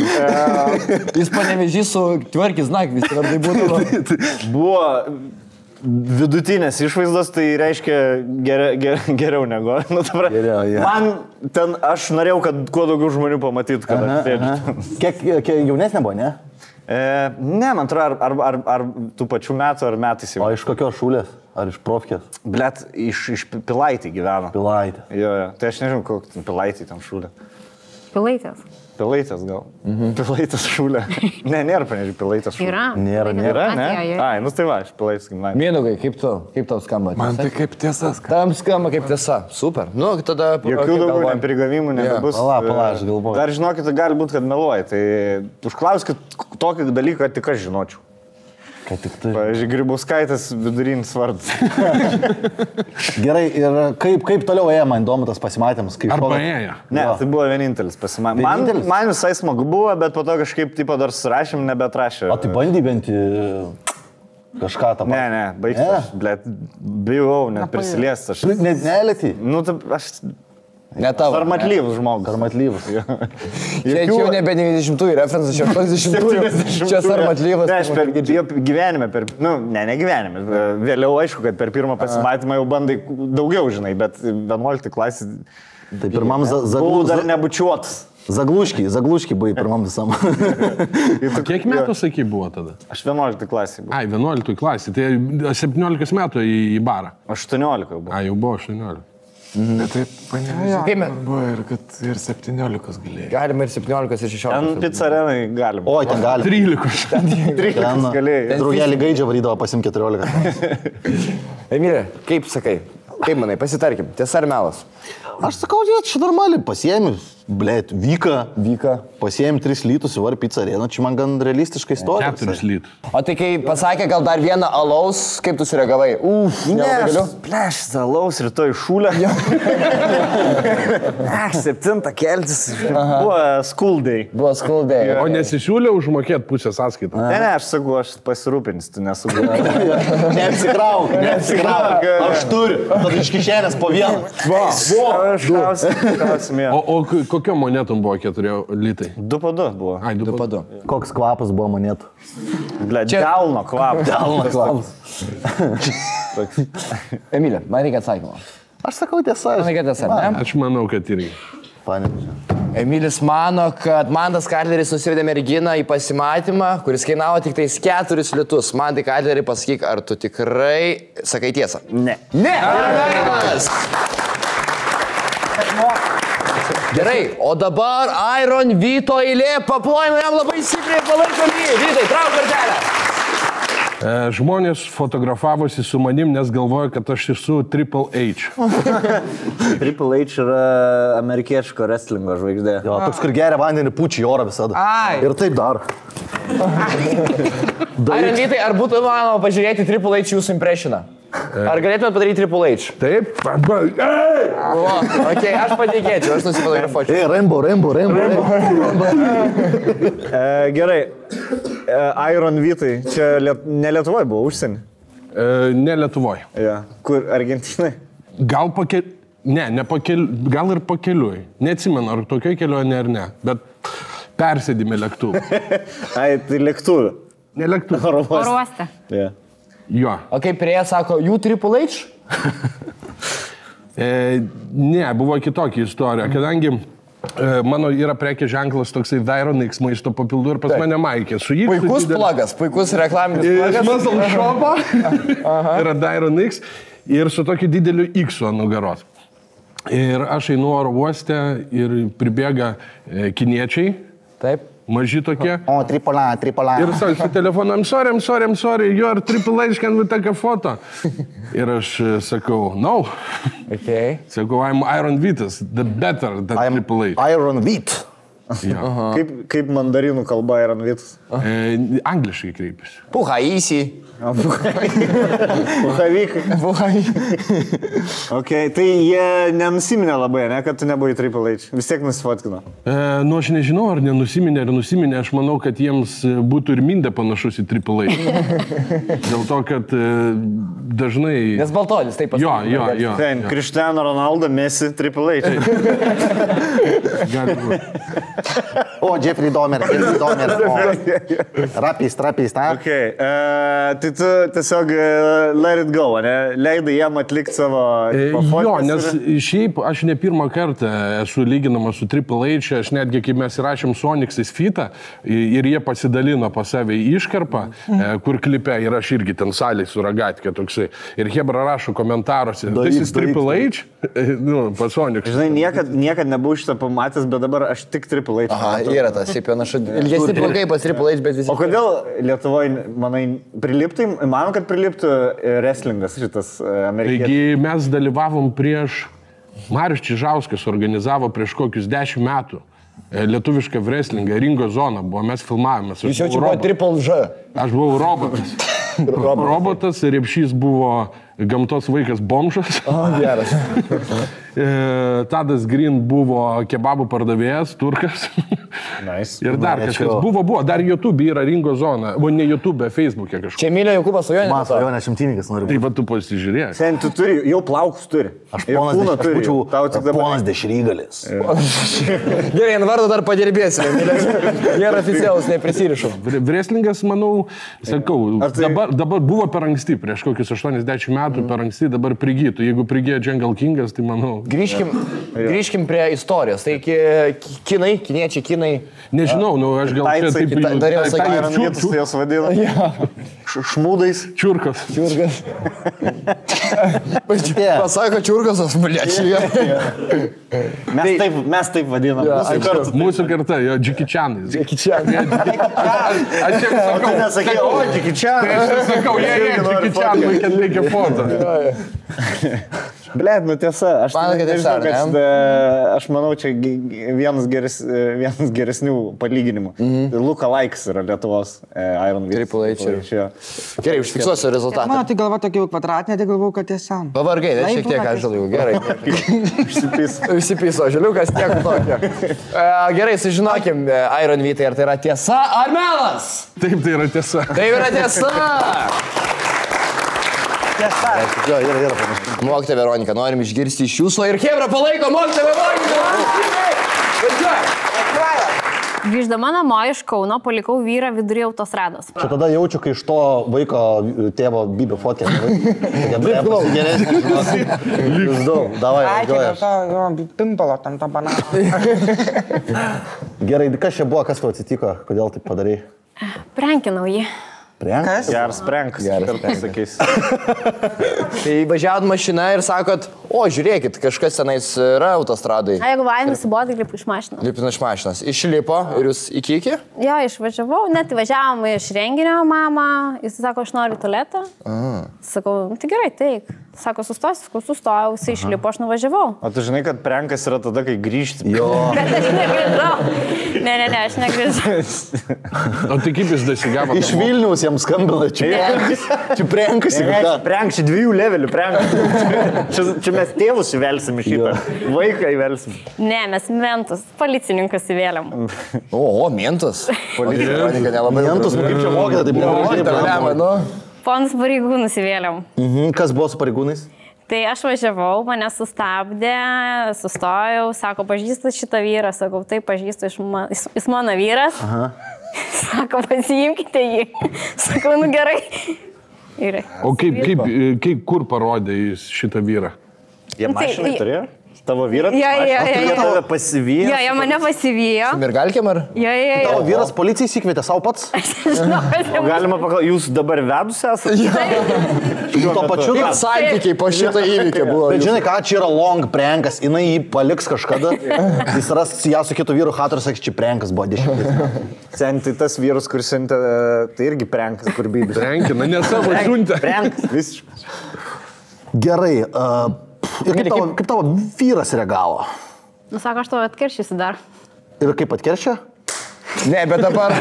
Jis panevežys su tvarkis nakvis, ar tai būtų... Buvo vidutinės išvaizdos, tai reiškia geriau negu. Nu, Geriau, jo. Man ten, aš norėjau, kad kuo daugiau žmonių pamatytų, kad aš sėdžiu. Kiek jaunesnė buvo, ne? Ne, man atrodo, ar tų pačių metų, ar metais jau. O iš kokios šūlės? Ar iš profkės? Blet, iš Pilaitį gyveno. Pilaitė. Jo. Tai aš nežinau, kokį Pilaitį ten šūlė. Pilaitės. Pilaitės gal. Pilaitės šūlė. Ne, nėra, panežiūrėjau, Pilaitės šūlė. Yra. Nėra. Ne? Ai, nu tai va, aš Pilaitės gimnai. Minugai, kaip tau skamba? Man tai kaip tiesa skamba. Tam skamba kaip tiesa. Super. Nu, tada... Jokių daugiau neprigavimų nebebus. Pala, aš galvoju. Dar žinokit, gali būti, kad meluoja. Tai užklauskit tokį dalyką, kad tik aš žinočiau. Kad tik tai. Pavyzdžiui, Grybauskaitės vidurinis vardas. Gerai, ir kaip toliau ėjo, man įdomu tas pasimatymas. Arba ėjo. Ne, tai buvo vienintelis pasimatymas. Man visai smagu buvo, bet po to kažkaip tipo dar surašėm, nebetrašė. O tai bandai bent kažką tą patį? Ne, baigtas. Blet, bijau, net prisiliest aš. Nelėti? Nu, tai aš... Ne tavo. Sarmatlyvus žmogus. Sarmatlyvus. Čia jau nebe 90-ųjų referencas, čia 80-ųjų. Čia sarmatlyvus. Ne, aš per gyvenime, ne gyvenime. Vėliau aišku, kad per pirmą pasimatymą jau bandai daugiau, žinai, bet 11 klasį... Tai pirmam Buvau dar nebučiuotas. Zagluški buvai pirmam visam. Kiek metų, sakai, buvo tada? Aš 11 klasį buvau. Ai, 11 klasį. Tai 17 metų į barą. 18 buvo. Ai, jau buvo 18. Bet taip, panevežė, buvo ir kad ir 17 galėjo. Galima ir 17, ir 16. Ten pizza arenai galima. Oi, ten gali. 13. 13 galėjai. Draugelį gaidžią varydavo pasim 14. Emilė, kaip sakai? Kaip manai, pasitarkim, tiesa ar melas? Aš sakau, čia normaliai, pasiemi, blėt, vyka, pasiemi 3 litus į var pizza areną, čia man gan realistiška istorija. 4 litus. O tai kai pasakė gal dar vieną alaus, kaip tu sureagavai? Ne, pleš, alaus rytoj šūlę. 7 keltis. Buvo school day. Buvo school day. O nesisiūlė užmokėti pusę sąskaitą? Ne, aš sakau, aš pasirūpinsiu, tu nesugu. Neapsikrauk. Aš turiu, tada iš kišenės po vieną. Aš klausimė. O kokiom monetom buvo 4 litai? 2 po 2 buvo. Ai, 2 po 2. Koks kvapas buvo monetų? Ble, delno kvapas. Delno kvapas. Emilė, man reikia atsakymą. Aš sakau tiesą. Man reikia tiesą, ne? Aš manau, kad irgi. Panevežė. Emilis mano, kad Mantas Kadleris nusivedė merginą į pasimatymą, kuris kainavo tik tais 4 litus. Mantai Kadleri, pasakyk, ar tu tikrai sakai tiesą? Ne. Ne! Gerai, o dabar Iron Vyto eilė, paplojame jam labai stipriai, palaikom jį. Vytai, trauk kartelę. Žmonės fotografavosi su manim, nes galvoja, kad aš esu Triple H. Triple H yra amerikieško wrestlingo žvaigždė. Jo, toks, kur geria vandenį pučia į orą visada. Ai. Ir taip dar. Iron Vytai, ar būtų įmanoma pažiūrėti Triple H jūsų impressioną? Ar galėtumėt padaryti Triple H? Taip. Ok, aš patikėčiau, aš nusifotografuočiau. Rainbow. Gerai. Iron Vytai, čia ne Lietuvoje buvo, užsienį? Ne Lietuvoje. Ja. Kur, Argentinai? Gal gal ir pakeliui. Neatsimenu, ar tokioj kelionė ar ne, bet persėdime lėktuvą. Ai, tai lėktuvė. Ne lėktuvą. Oro uoste. Ja. Jo. O kaip prieė sako, jų Triple H? Ne, buvo kitokia istorija, kadangi mano yra prekės ženklas toksai Daironix maisto papildų ir pas mane Maikė. Puikus plagas, puikus reklaminis plagas. Muscle Shop'o yra Daironix ir su tokiu dideliu X ant nugaros. Ir aš einu oro uoste ir pribėga kiniečiai. Taip. Maži tokie. O, tripola. Ir su telefonu, I'm sorry, your Triple H, can we take a photo? Ir aš sakau, no. Okay. Sakau, I'm Iron Vytas, the better than Triple H. Iron Vyt. Kaip mandarinų kalba yra Anvitas? Angliškai kreipiasi. Puhaisi. Buhavykai. Okay, tai jie nenusiminė labai, ne, kad tu nebuvai Triple H. Vis tiek nusifotkino. Nu, aš nežinau, ar nenusiminė, ar nusiminė. Aš manau, kad jiems būtų ir mindė panašus į Triple H. Dėl to, kad dažnai... Nes baltonis, taip pasakyti. Jo. Ten, Cristiano Ronaldo, Messi, Triple H. Gali būti. O, Jeffrey Dahmer. Rapys, ta. Okay. Tai tu tiesiog let it go, ne? Leidai jam atlikti savo... Jo, nes šiaip aš ne pirmą kartą esu lyginamas su Triple H, aš netgi kaip mes įrašėm Sonics'ais fitą ir jie pasidalino pas save iškarpą, kur klipe ir aš irgi ten salėj su ragatkė toksai. Ir Hebra rašo komentaruose, this is Triple H, nu, pas Sonics. Žinai, niekad nebuvau šitą pamatęs, bet dabar aš tik Triple H. Aha, yra tas, šiaip panašu. Ilgesni plaukai pas Triple H, bet visi... O kodėl Lietuvoje, manai, priliptų, manom, kad priliptų wrestlingas šitas amerikietis? Taigi mes dalyvavom prieš, Marius Čižauskas organizavo prieš kokius 10 metų lietuvišką wrestlingą, Ringo zoną buvo, mes filmavomės. Jūs jau čia buvo Triple Ž. Aš buvau robotas. Robotas ir Repšys buvo gamtos vaikas bomžas. O, geras. Tadas Green buvo kebabų pardavėjas, turkas. Nice. Ir dar kažkas. Buvo. Dar YouTube yra Ringo zona. O ne YouTube, Facebook'e kažkas. Čia Emilio Jokūbas Svajonė. Man Svajonė šimtininkas nori būti. Taip, va tu pasižiūrėk. Sen, tu turi, jau plaukus turi. Aš ponas Dešrygalis. Gerai, ant vardo dar padirbėsime. Nėra oficialus, neprisirišau. Wrestlingas, manau, sakau, dabar buvo per anksti, prieš kokius 80 metų per anksti, dabar prigytų. Jeigu prigėjo Jungle Kingas, tai manau... Grįžkim prie istorijos. Tai kiniečiai, kinai. Nežinau, nu aš gal čia taip... Dariau sakyti, Iron Vietas tai jos vadina. Šmūdais. Čiurkas. Pasako čiurkasas, blėčiai. Mes taip vadinam. Mūsų karta, jo, džikičianais. Džikičianai. Aš čia sakau, Nesakė, o, džikičianai. aš sakau, jie džikičianai, kad reikia foto. Blet, nu tiesa, aš manau, čia vienas geresnių palyginimų. Luka Laiks yra Lietuvos Iron Vietas. Triple H. Gerai, užfiksuosiu rezultatą. Mano tai galva tokia kvadratinė, tai galvau, kad tiesa. Pavargai, tai šiek tiek aš žaliu. Gerai. Užsipiso, žaliukas tiek tokio. Gerai, sužinokim, Iron Vytai, ar tai yra tiesa ar melas? Taip, tai yra tiesa. Tai yra tiesa. Jo, yra panašiai. Mokytoja Veronika, norim išgirsti iš jūsų ir Hebra palaiko mokytoja Veronika. Grįždama namo iš Kauno palikau vyrą vidury autostrados. Čia tada jaučiu, kai iš to vaiko tėvo bibio fotkė. Jūs daug, davai, atgojai. Pimpalo tam tą bananą. Gerai, kas čia buvo, kas tau atsitiko, kodėl taip padarai? Prankinau jį. Prankas? Geras prankas. Sakys. Tai važiavot mašina ir sakot, o žiūrėkit, kažkas tenais yra autostradai. A, jeigu vain nusibodo, tai lipu iš mašinos. Lipina iš mašinos. Išlipo ir jūs iki? Jo, išvažiavau, net važiavom iš renginio mama, jis sako, aš noriu tualetą. Sakau, tai gerai, teik. Sako, sustojau, jis išlipo, aš nuvažiavau. O tu žinai, kad prankas yra tada, kai grįžti. Jo. Bet aš negrįžau. Ne, aš negrįžau. O tai kaip jis dasigavo? Iš Vilniaus jam skambina, čia prankas. Prank, čia 2 levelių prankas. Čia mes tėvus įvelsim iš šitą. Vaiką įvelsim. Ne, mes mentus, policininkus įvėliam. O, mentus. Policininkai nelabai. Mentus, kaip čia mokėte, tai buvo. Ponas pareigūnus įvėliam. Kas buvo su pareigūnais? Tai aš važiavau, mane sustabdė, sustojau, sako, pažįstat šitą vyrą, sakau, taip, pažįstu, jis mano vyras. Sako, pasiimkite jį. Sakau, nu gerai. O kur parodė jis šitą vyrą? Jie mašinai turėjo? Tavo vyras? Jo. Jie tave pasivijo? Jo, jie mane pasivijo. Mergalkėm ar? Jo. Tavo vyras policijai įsikvietė savo pats? O galima pakalbėti, jūs dabar vedus esate? Tuo pačiu. Kaip santykiai po šitą įvykį buvo? Bet žinai ką, čia yra long prankas, jinai jį paliks kažkada, jis ras ją su kitu vyru hatu ir sakys, čia prankas buvo 10 metų. Sen, tai tas vyras, kuris siuntė, tai irgi prankas, kur bybis. Prankina, ne savo siuntė. Prankas, visiškai. Gerai, ir kaip tavo vyras reagavo? Nu, sako, aš tavo atkeršysiu dar. Ir kaip atkeršia? Ne, bet dabar.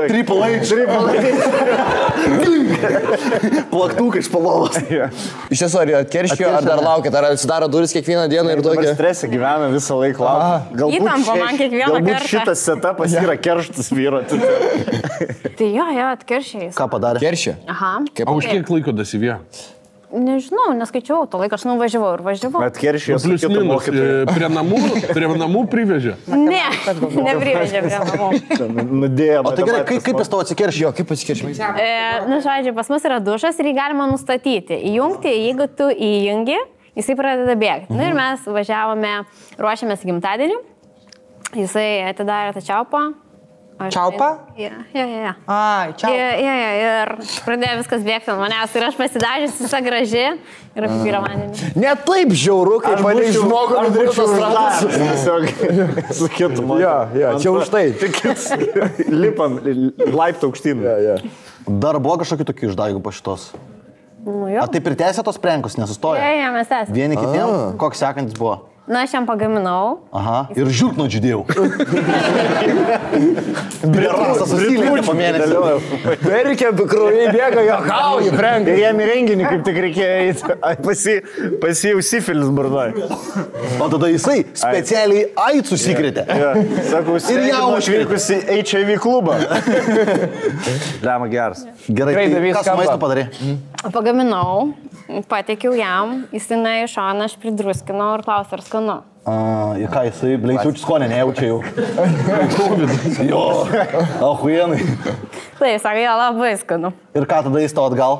Triple H. Plaktukai iš palovos. Iš tiesų, ar atkerškio, ar dar laukit, ar atsidaro duris kiekvieną dieną ir Dabar tokia. stresė gyvena visą laiką. Įtampa man kiekvieną kartą. Galbūt šitas setapas yra kerštas vyro. Tai jo, atkeršiais. Ką padarė? Keršė. Aha. O už kiek laiko dasivėjo? Nežinau, neskaičiau to laiką, aš nuvažiavau ir važiavau. Bet keršijos Plius minus, prie namų privežė. Ne, neprivežė prie namų. Nudėjo. O tai gerai, kaip jis tavo atsikiršė? Jo, kaip atsikiršė? Žodžiu, pas mus yra dušas ir jį galima nustatyti. Įjungti, jeigu tu įjungi, jisai pradeda bėgti. Na ir mes važiavome, ruošiamės gimtadienį. Jisai atidarė tą čiaupą. Čiaupą? Jo. Ai, čiaupą. Ir pradėjo viskas bėgti ant manęs ir aš pasidažęs visą graži ir apipyrą vandenį. Ne taip žiauru, kaip mane žmogų vidury tos ratas. Tiesiog su kitu. Jo, čia už tai. Lipam, laiptų aukštyn. Dar buvo kažkokių tokių išdaigų po šitos. Nu jo. O taip ir tęsė tos prenkus, nesustoja? Jo, mes esame. Vieni kitiem? Koks sekantis buvo? Na, aš jam pagaminau. Aha, ir žiūrkno džidėjau. Brėrasas susiliekė po mėnesį. Verkia, kraujai bėga, juokauja, prenka. Ir jam į renginį kaip tik reikėjo eiti. Pasijau sifilis burnoj. O tada jisai specialiai AIDS susikrėtė. Sakau, Ir jau išvykus į HIV klubą. Lema geras. Gerai, tai kas maisto padarė? Pagaminau, pateikiau jam, jisai nuėjo į šoną, aš pridruskinau ir klausau, ar skanu. Ir ką jisai, bleit, jaučiu skonę, nejaučia jau. Jo, ahuienai. Taip, sako, jo, labai skanu. Ir ką tada jis tau atgal?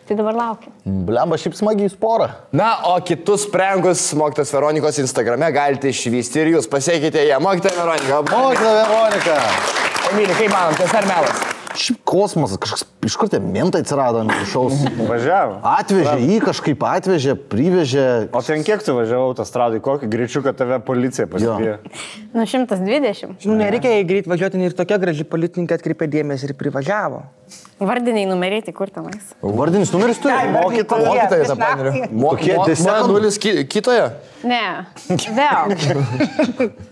Tai dabar laukiu. Blemba, šiaip smagiai sporą. Na, o kitus prenkus mokytas Veronikos Instagrame galite išvysti ir jūs pasiekite ją. Mokyta Veronika. Mokyta Veronika. Emilį, kaip manom, tas ar melas? Šiaip kosmosas, kažkas iš kur tie mentai atsirado ant viršaus. Važiavo. Atvežė jį kažkaip, atvežė. O ten kiek tu važiavo autostradai, kokį greičiu, kad tave policija pasikėjo? Nu, 120. Nu, nereikia į greit važiuoti, ir tokia graži policininkė atkreipė dėmesį ir privažiavo. Vardiniai numeriai, tai kur tenais? Vardinis numeris turi? Mokytojas, apmaneriu. Tokie tiesiog. V0 kitoje? Ne, vėl.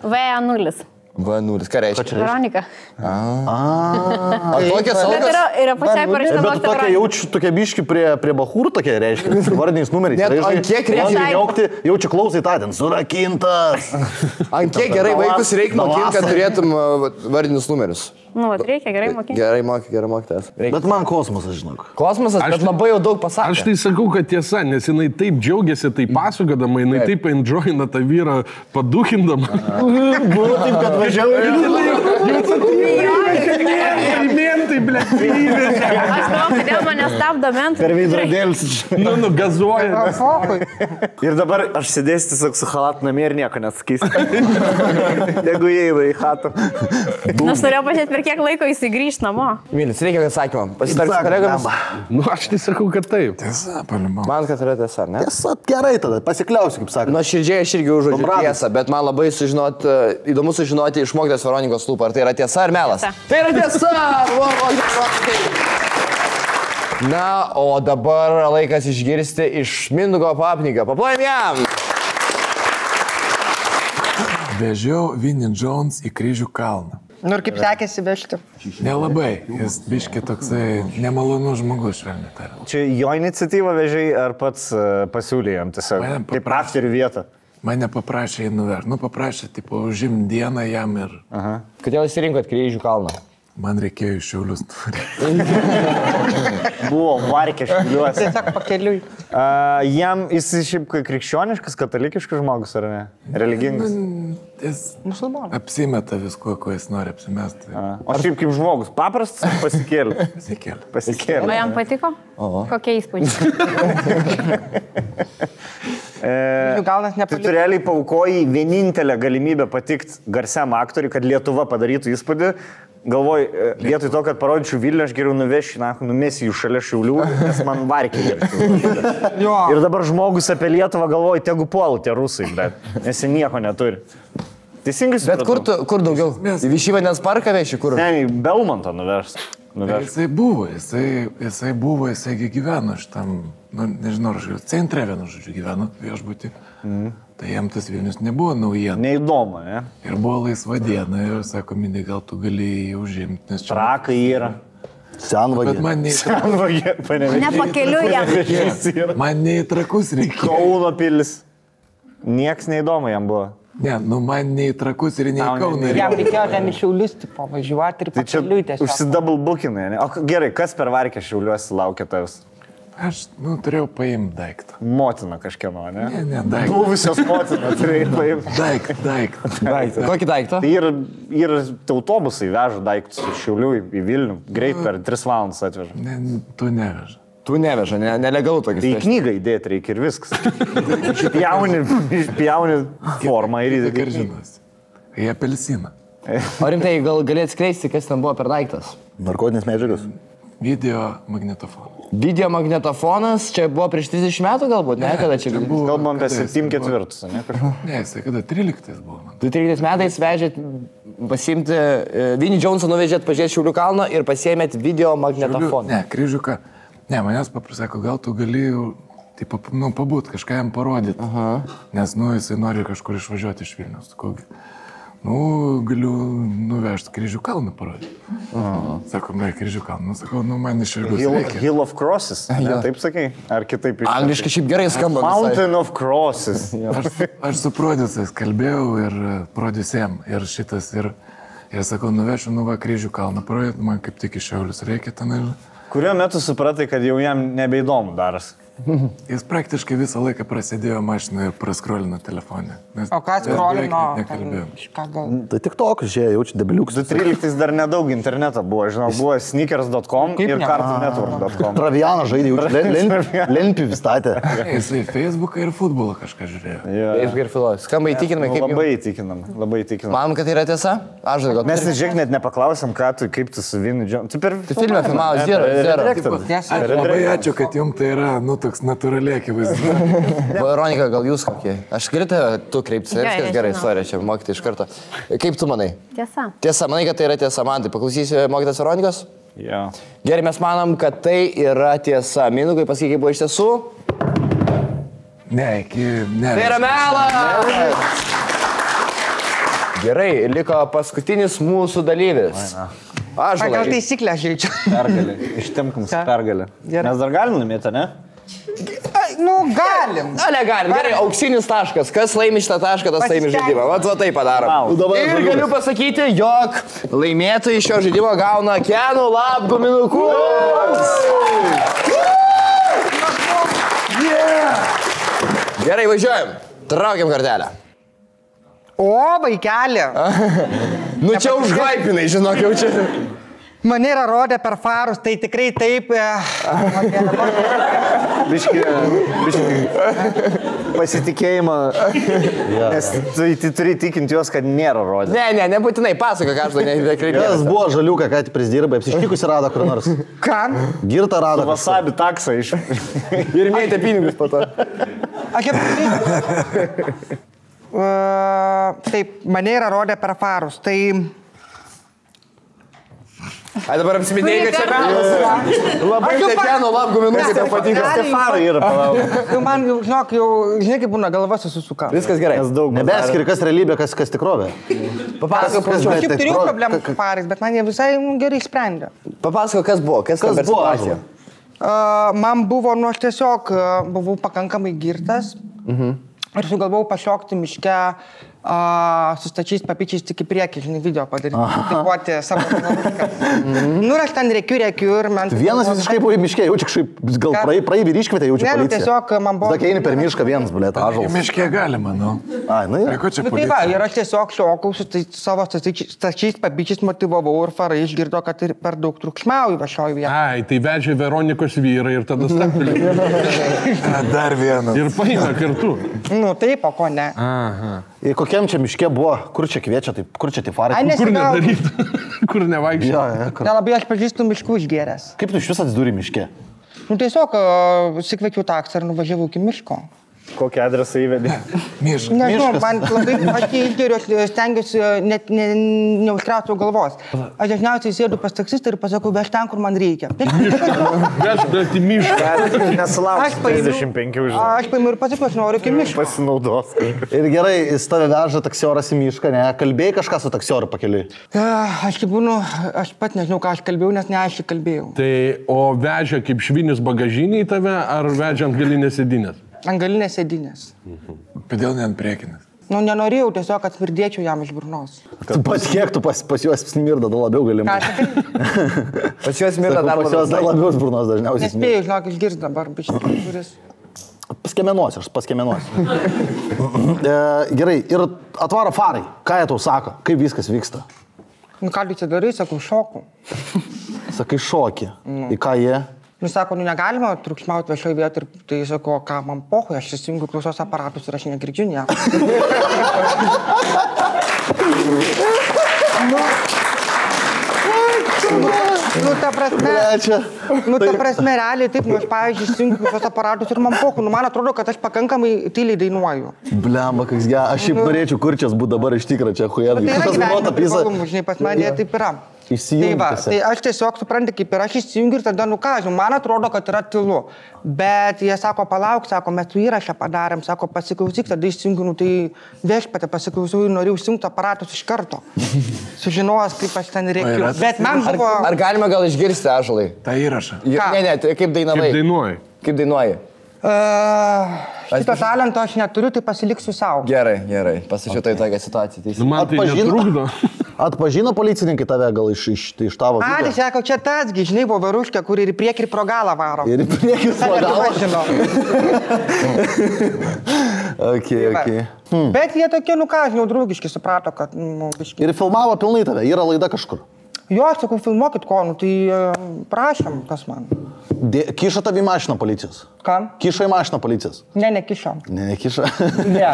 V0. V0, ką reiškia? Veronika. O tokia Bet saugas? yra pačiai parašyta Bet mokyta tokia Veronika. jaučiu, tokia biški prie bahūrų tokia reiškia. Vardiniais numeriais. Net ant kiek reikia- Jaučiu klausai tą ten. Surakintas. Ant kiek gerai vaikus reikia mokinti, kad turėtum vardinius numerius? Nu, vat reikia gerai mokyti. Gerai mokytas. Bet man kosmosas, žinok. Kosmosas, bet labai jau daug pasakė. Aš tai sakau, kad tiesa, nes jinai taip džiaugiasi, taip pasakodama, jinai taip enjoyina tą vyrą paduhindama. Buvo taip, kad važiavo ir Mentai, ble, privežė. Aš manau, kodėl mane stabdo mentai. per veidrodėlis. Nu, gazuoja. Ir dabar aš sėdėsiu tiesiog su halatu namie ir nieko nesakysiu. Jeigu įeina į chatą. Aš norėjau pažiūrėti, per kiek laiko jis grįž namo. Mylis, reikia atsakymą. Pasitark su kolegomis. Nu, aš tai sakau, kad taip. Tiesa, palimau. Man, kad yra tiesa, ne? Tiesa, gerai tada, pasikliausiu, kaip sakė. Nuo širdžiai aš irgi užuodžiu Pabradė. tiesą, bet man labai įdomu sužinoti iš mokytas Veronikos lūpų, ar tai yra tiesa ar melas. Tiesa. Tai yra tiesa! Na, o dabar laikas išgirsti iš Mindaugo papnygą. Paplojam jam! Vežiau Vinnie Jones į Kryžių kalną. Nu ir kaip sekėsi vežti? Nelabai, jis biški toksai nemalonus žmogus, švelniai tariant. Čia jo iniciatyva vežiai ar pats pasiūlė jam tiesiog? Mane Kaip prakterių vietą. Mane paprašė jį nuvežti. Nu, paprašė, tipo, užim dieną jam ir Kodėl įsirinkot Kryžių kalną? man reikėjo iš Šiaulius. Buvo varkė šiliuose. Tiesiog pakeliui. Jam jis šiaip krikščioniškas, katalikiškas žmogus, ar ne? Religingas. Jis apsimeta viskuo, ko jis nori apsimesti. O šiaip kaip žmogus, paprastas pasikėlė. Pasikėlė. O Pasikėlė. jam patiko? Kokie įspūdžiai? Gal net Tai tu nepaliko. realiai paukoji vienintelę galimybę patikti garsiam aktoriui, kad Lietuva padarytų įspūdį. Galvoju, vietoj to, kad parodyčiau Vilnių, aš geriau nuvešiu, numesiu jų šalia Šiaulių, nes man varkiai. Ir dabar žmogus apie Lietuvą galvoja, tegu puola tie rusai, bet nes jie nieko neturi. Teisingai supratau? Bet kur daugiau? Į Vyšyvanės parką veši, kur? Ne, į Belmontą nuvežt. Jisai buvo, jisai gyveno šitam, nu, nežinau, aš centre vienu žodžiu gyveno viešbutį. Tai jam tas Vilnius nebuvo naujiena. Neįdomu, ne? Ir buvo laisva diena ir sako, Mindai, gal tu gali jį užimti, nes čia... Trakai yra. Senvagė. Bet man nei... Senvagė, panevėžys. Nepakeliu jam. Man nei Trakus reikia. Kauno pilis. Nieks neįdomu jam buvo. Ne, nu man nei Trakus ir nei Kauno Jam reikia. reikėjo ten į Šiaulius tipo važiuoti ir Tai čia pakeliui tiesiog. užsidouble bookinai, ne? O gerai, kas per Varkę Šiauliuosi laukia tavęs? Aš, turėjau paimti daiktą. Motina kažkieno, ne? Ne, daiktą. Buvusios motina turėjai paimti. Daiktą. Kokį daiktą? Tai ir autobusai veža daiktus iš Šiaulių į Vilnių. Greit per 3 valandas atveža. Ne, tu neveža. Tu neveža, nelegalu tokį. Tai į knygą įdėti reikia ir viskas. Išpjauni formą ir Tai karžinas. Į apelsiną. O rimtai, gal gali atskleisti, kas ten buvo per daiktas? Narkotinės medžiagos. Video magnetofonas. Video magnetofonas, čia buvo prieš 30 metų galbūt, ne? Kada čia buvo? kalbam apie 7/4, ne? Ne, jisai kada 13 buvo man. 2013 metais vežėt pasimti, Vinnie Jonesą nuvežėt pažiūrėti Šiaulių kalną ir pasiėmėt video magnetofoną. Ne, kryžiuką. Ne, manęs paprasako, gal tu gali, taip, pabūt, kažką jam parodyti. Nes, jisai nori kažkur išvažiuoti iš Vilniaus. Galiu nuvežti Kryžių kalną parodyti. Sako, Kryžių kalną. Sakau, man iš Šiaulių reikia. Hill of Crosses, ne, taip sakai? Ar kitaip? Angliškai šiaip gerai skamba. Mountain of Crosses. Aš su producais kalbėjau ir producėm. Ir šitas, ir sakau, nuvešiu, Kryžių kalną parodyti. Man kaip tik iš Šiaulius reikia ten. Kuriuo metu supratai, kad jau jam nebeįdomu daras? Jis praktiškai visą laiką prasidėjo mašiną ir praskrolino telefonę. O ką skrolino? Nekalbėjom. Tai tik toks, žiūrėjau, jaučiu debiliukus. 2013 dar nedaug interneto buvo, žinau, buvo sneakers.com ir cartoonnetwork.com. Travianą žaidė, jaučiu, Lenpį statė. Jisai Facebooką ir futbolą kažką žiūrėjo. Facebook ir filos. Skamba įtikinamai, kaip Labai įtikinam. Manom, kad tai yra tiesa? Aš žinau, Mes žiūrėk net nepaklausėm, kaip tu su Vinnie Jones. Tu filmą filmavo, zero. Labai ačiū, kad jums tai yra, toks natūraliai akivaizdu. Veronika, gal jūs kokie? Aš greitai tu kreiptis, viskas gerai, istorija čia mokyti iš karto. Kaip tu manai? Tiesa. Tiesa, manai, kad tai yra tiesa, man tai paklausysi mokytas Veronikos? Jo. Gerai, mes manom, kad tai yra tiesa. Minukai pasakyk, kaip buvo iš tiesų? Ne. Tai yra melas! Gerai, liko paskutinis mūsų dalyvis. Pagal taisyklę žaidžiu. Pergalė. Ištemkam su pergalė. Mes dar galim laimėti, ne? Galim. Na, negalim. Gerai, auksinis taškas. Kas laimi šitą tašką, tas laimi žaidimą. Va tai padarom. Ir galiu pasakyti, jog laimėtojai šio žaidimo gauna Kenų lapguminukus. Gerai, važiuojam. Traukiam kartelę. O, vaikelė. Čia užhaipinai, žinok, jau čia. Mane yra rodę per farus, tai tikrai taip. Biški pasitikėjimą. Nes tu turi tikinti juos, kad nėra rodę. Ne, nebūtinai, pasako, ką aš tai nekreipiu. Kas buvo žaliuką, ką tik prisidirbai, apsištykusi rado kur nors. Kam? Girtą rado. Vasabi taksą iš... Ir mėtė pinigus po to. Aš taip, mane yra rodę per farus, tai... Ai dabar apsiminėjai, kad čia melas. Labai Kenų lapguminukai tau patinka. Stefarai yra palauk. Man, žinok, žinai, kaip būna, galva susisuka. Viskas gerai. Nebeskiri, kas realybė, kas tikrovė. Papasakok, Aš šiaip turėjau problemų su farais, bet man jie visai gerai sprendė. Papasakok, kas buvo, kas per situacija. Man buvo, aš tiesiog buvau pakankamai girtas ir sugalvojau pašokti miške su stačiais papyčiais tik į priekį, žinai, video padaryti, kritikuoti savo nuotrauką. Ir aš ten rėkiu ir man... Vienas visiškai buvo į miške, jaučiu kažkaip, gal praeivį ir iškvietė, jaučiu policiją. Tiesiog man buvo... Sakai, eini per mišką vienas, blėt, ąžuolas. Miške galima, Ai, Ko čia Tai policija? va, ir aš tiesiog šokau su savo stačiais papyčiais motivavau ir farai išgirdo, kad ir per daug triukšmauju viešoje vietoje. Ai, tai vežė Veronikos vyrą ir tada stabtelė. Dar vienas. Ir paima kartu. Taip, o ko ne. Ir kokiam čia miške buvo, kur čia kviečia, taip, kur čia tie farai? Ai, Kur nesigaudo. nedaryti? Kur nevaikščioti? Nelabai aš pažįstu miškų išgėręs. Kaip tu iš vis atsidūri miške? Tiesiog sikviečiau taksą ir nuvažiavau iki miško. kokį adresą įvedė. Miškas. Nežinau, man labai, aš įgeriu, aš stengiuosi net neužkrauti galvos. Aš dažniausiai sėdu pas taksistą ir pasakau, veš ten, kur man reikia. Veš, bet į mišką. Nesulauks 35 už. Aš paimu ir pasakau, aš noriu iki miško. Pasinaudos. Ir gerai, jis tave veža taksioras į mišką, ne? Kalbėjai kažką su taksioru pakeliui? Aš kaip būnu, aš pat nežinau, ką aš kalbėjau, nes neaiškiai kalbėjau. Tai o vežia kaip švinius bagažinį į tave, ar vežia ant galinės sėdinės? Ant galinės sėdinės. Kodėl ne ant priekinės? Nu, nenorėjau tiesiog, kad smirdėčiau jam iš burnos. Tu pats kiek tu pas juos smirda, dar labiau gali. Ką sakai? Pas juos mirda dar Pas juos dar labiau iš burnos dažniausiai smirda. Nespėjau, žinok, išgirsti dabar, biškai, kuris. Paskiemenuosiu, aš paskiemenuosiu. Gerai, ir atvaro farai. Ką jie tau sako? Kaip viskas vyksta? Nu, ką tu čia darai, sakau, šoku. Sakai šokį. Į ką jie? Nu, sako, nu, negalima triukšmauti viešoje vietoje ir tai sako, ką man pohui, aš įsijungiu klausos aparatus ir aš negirdžiu nieko. Nu, ta prasme, realiai taip, nu, aš, pavyzdžiui, įsijungiu klausos aparatus ir man pohui. Nu, man atrodo, kad aš pakankamai tyliai dainuoju. Blemba, koks geras. Aš šiaip norėčiau kurčias būti dabar iš tikrą čia, huėdai. Tai yra gyvenimo, žinai, pas mane taip yra. Tai aš tiesiog suprantu, kaip ir aš įsijungiu ir tada nukažiu. Man atrodo, kad yra tylu. Bet jie sako, palauk, sako, mes tu įrašą padarėm, sako, pasiklausyk, tada įsijungiu, nu, tai viešpatė pasiklausiau ir norėjau įsijungti aparatus iš karto. Sužinojęs, kaip aš ten reikiu. Bet man buvo... Ar galima gal išgirsti, Ąžuolai? Ta įrašą. Ne, tai kaip dainavai? Kaip dainuoji? Kaip dainuoji? Šito talento aš neturiu, tai pasiliksiu savo. Gerai. Pasačiau tai tokią situaciją. Nu, man tai netrukdo. Atpažino policininkai tave gal iš tavo video? Tai sako, čia tasgi, žinai, buvo varuškė, kur ir į priekį ir pro galą varo. Ir į priekį pro galą? Žinau. Okay. Bet jie tokie, nu ką, žinau, draugiški, suprato, kad... Nu, biški. Ir filmavo pilnai tave, yra laida kažkur. Jo, aš sakau, filmuokit ko, nu, tai prašom, kas man. Kišo tavį mašiną policijos? Kam? Kišo į mašiną policijos? Ne, nekišo. Nekišo. Ne.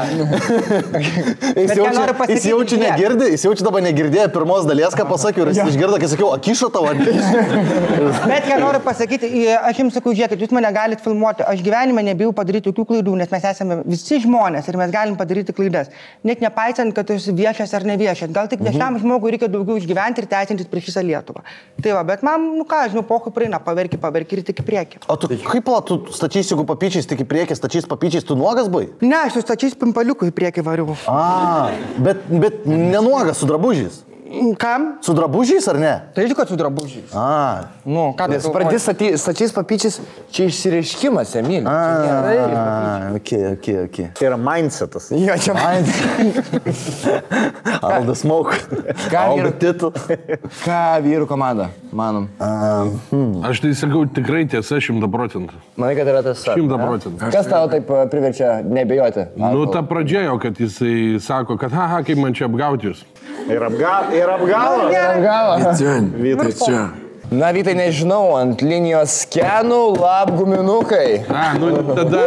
Jis jaučia negirdi, jis jaučia dabar negirdėjo pirmos dalies, ką pasakiau, ir jis išgirdo, kai sakiau, kišo tavo. Bet ką noriu pasakyti, aš jums sakau, žiūrėkit, jūs mane galite filmuoti, aš gyvenime nebijau padaryti jokių klaidų, nes mes esame visi žmonės ir mes galim padaryti klaidas. Net nepaisant, kad esi viešas ar neviešas. Gal tik viešam žmogui reikia daugiau išgyventi ir teisintis prieš visą Lietuvą. Tai va, bet man, nu ką, žinau, pohui praeina, paverki ir tik į priekį. O tu kaip tu stačys, jeigu papyčiais tik į priekį, stačys papyčiais, tu nuogas buvai? Ne, aš su stačiais pimpaliukų į priekį variu. Bet nenuogas su drabužiais. Kam? Su drabužiais ar ne? Tai žinau, kad su drabužiais. Nu, ką Nes pradės stačiais papyčiais, čia išsireiškimas, Emilį. Okay. Tai yra mindsetas. Jo, čia All the smoke. All the title. Ką vyrų komanda, manom? Aš tai sakau, tikrai tiesa 100%. Manai, kad yra tas... 100%. Kas tau taip priverčia nebejoti? Nu, ta pradžia jo, kad jisai sako, kad haha, kaip man čia apgauti jūs. Ir apgavo. Vytai čia. Na, Vytai, nežinau, ant linijos skenų labguminukai. Nu, tada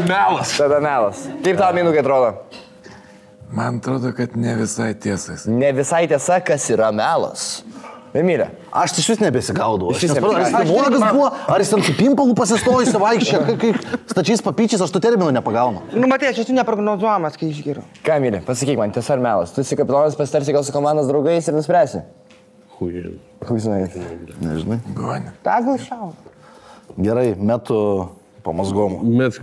melas. Tada melas. Kaip tau minukai atrodo? Man atrodo, kad ne visai tiesas. Ne visai tiesa, kas yra melas. Emilė. Aš iš vis nebesigaudau. Ar Iš vis jis nebesigaudau. nuogas buvo, ar jis ten su pimpalu pasistojusi vaikščia, kaip stačiais papyčiais, aš tų terminų nepagaunu. Nu, matai, aš esu neprognozuojamas, kai išgeriu. Ką, Emilė, pasakyk man, tiesa ar melas? Tu esi kapitonas, pasitarsi gal su komandos draugais ir nuspręsi? Hui. Žinai. Nežinai. Guonė. Tegul šiau. Gerai, metu pamazgomų. Mes...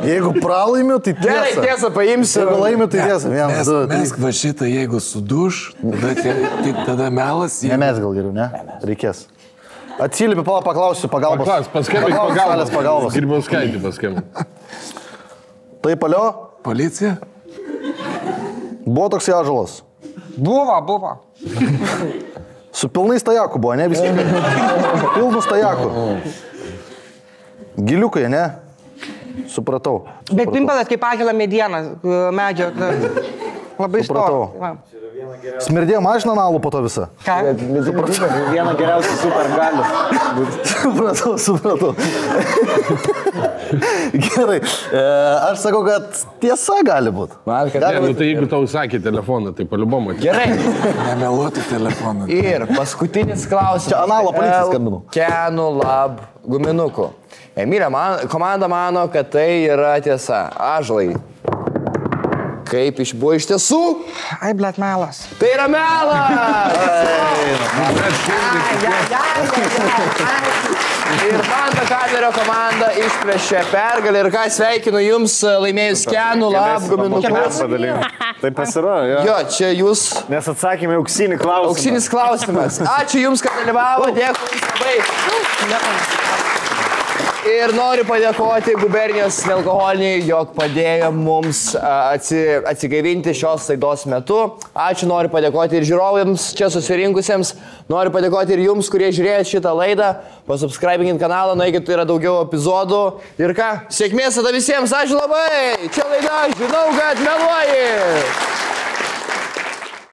Jeigu pralaimiu, tai tiesa. Gerai, tiesa, paimsiu. Jeigu laimiu, tai tiesa. Vienas, du, Mes trys. va šitą, jeigu suduš, tada melas. Ne mes gal geriau, ne? Reikės. Atsilipi, paklausiu pagalbos. Paskambink Pagalbos. pagalbos. Grybauskaitį paskambink. Taip, alio? Policija? Buvo toks Ąžuolas. Buvo. Su pilnais tajakų buvo, ne visiškai. Pilnus tajakų. Giliukai, ne? Supratau. Bet pimpalas kaip Ąžuolo mediena, medžio. Labai Supratau. storas. Smirdėjo mažina analų po to visą. Ką? Viena geriausių supergalių. Supratau. Gerai. Aš sakau, kad tiesa gali būti. Man, kad... Ne, nu tai jeigu tau sakė telefoną, tai paliubomu. Gerai. Nemeluoti telefoną. Ir paskutinis klausimas. Čia analo policijai skambinu. Kenų lab guminukų. Emilė, komanda mano, kad tai yra tiesa. Ąžuolai. Kaip buvo iš tiesų? Ai, blet, melas. Tai yra melas! Ir Banda Kamerio komanda išplėšė pergalę ir ką sveikinu jums laimėjus Kenų lab guminukų. Tai pasirodo, jo. Jo, čia jūs... Nes atsakėme auksinį klausimą. Auksinis klausimas. Ačiū jums, kad dalyvavo. Dėkui jums labai. Ir noriu padėkoti gubernijos nealkoholiniai, jog padėjo mums atsigaivinti šios laidos metu. Ačiū, noriu padėkoti ir žiūrovams čia susirinkusiems. Noriu padėkoti ir jums, kurie žiūrėjo šitą laidą. Pasubscribinkit kanalą, nueikit, yra daugiau epizodų. Ir ką, sėkmės tada visiems, ačiū labai. Čia laida, žinau, kad meluoji.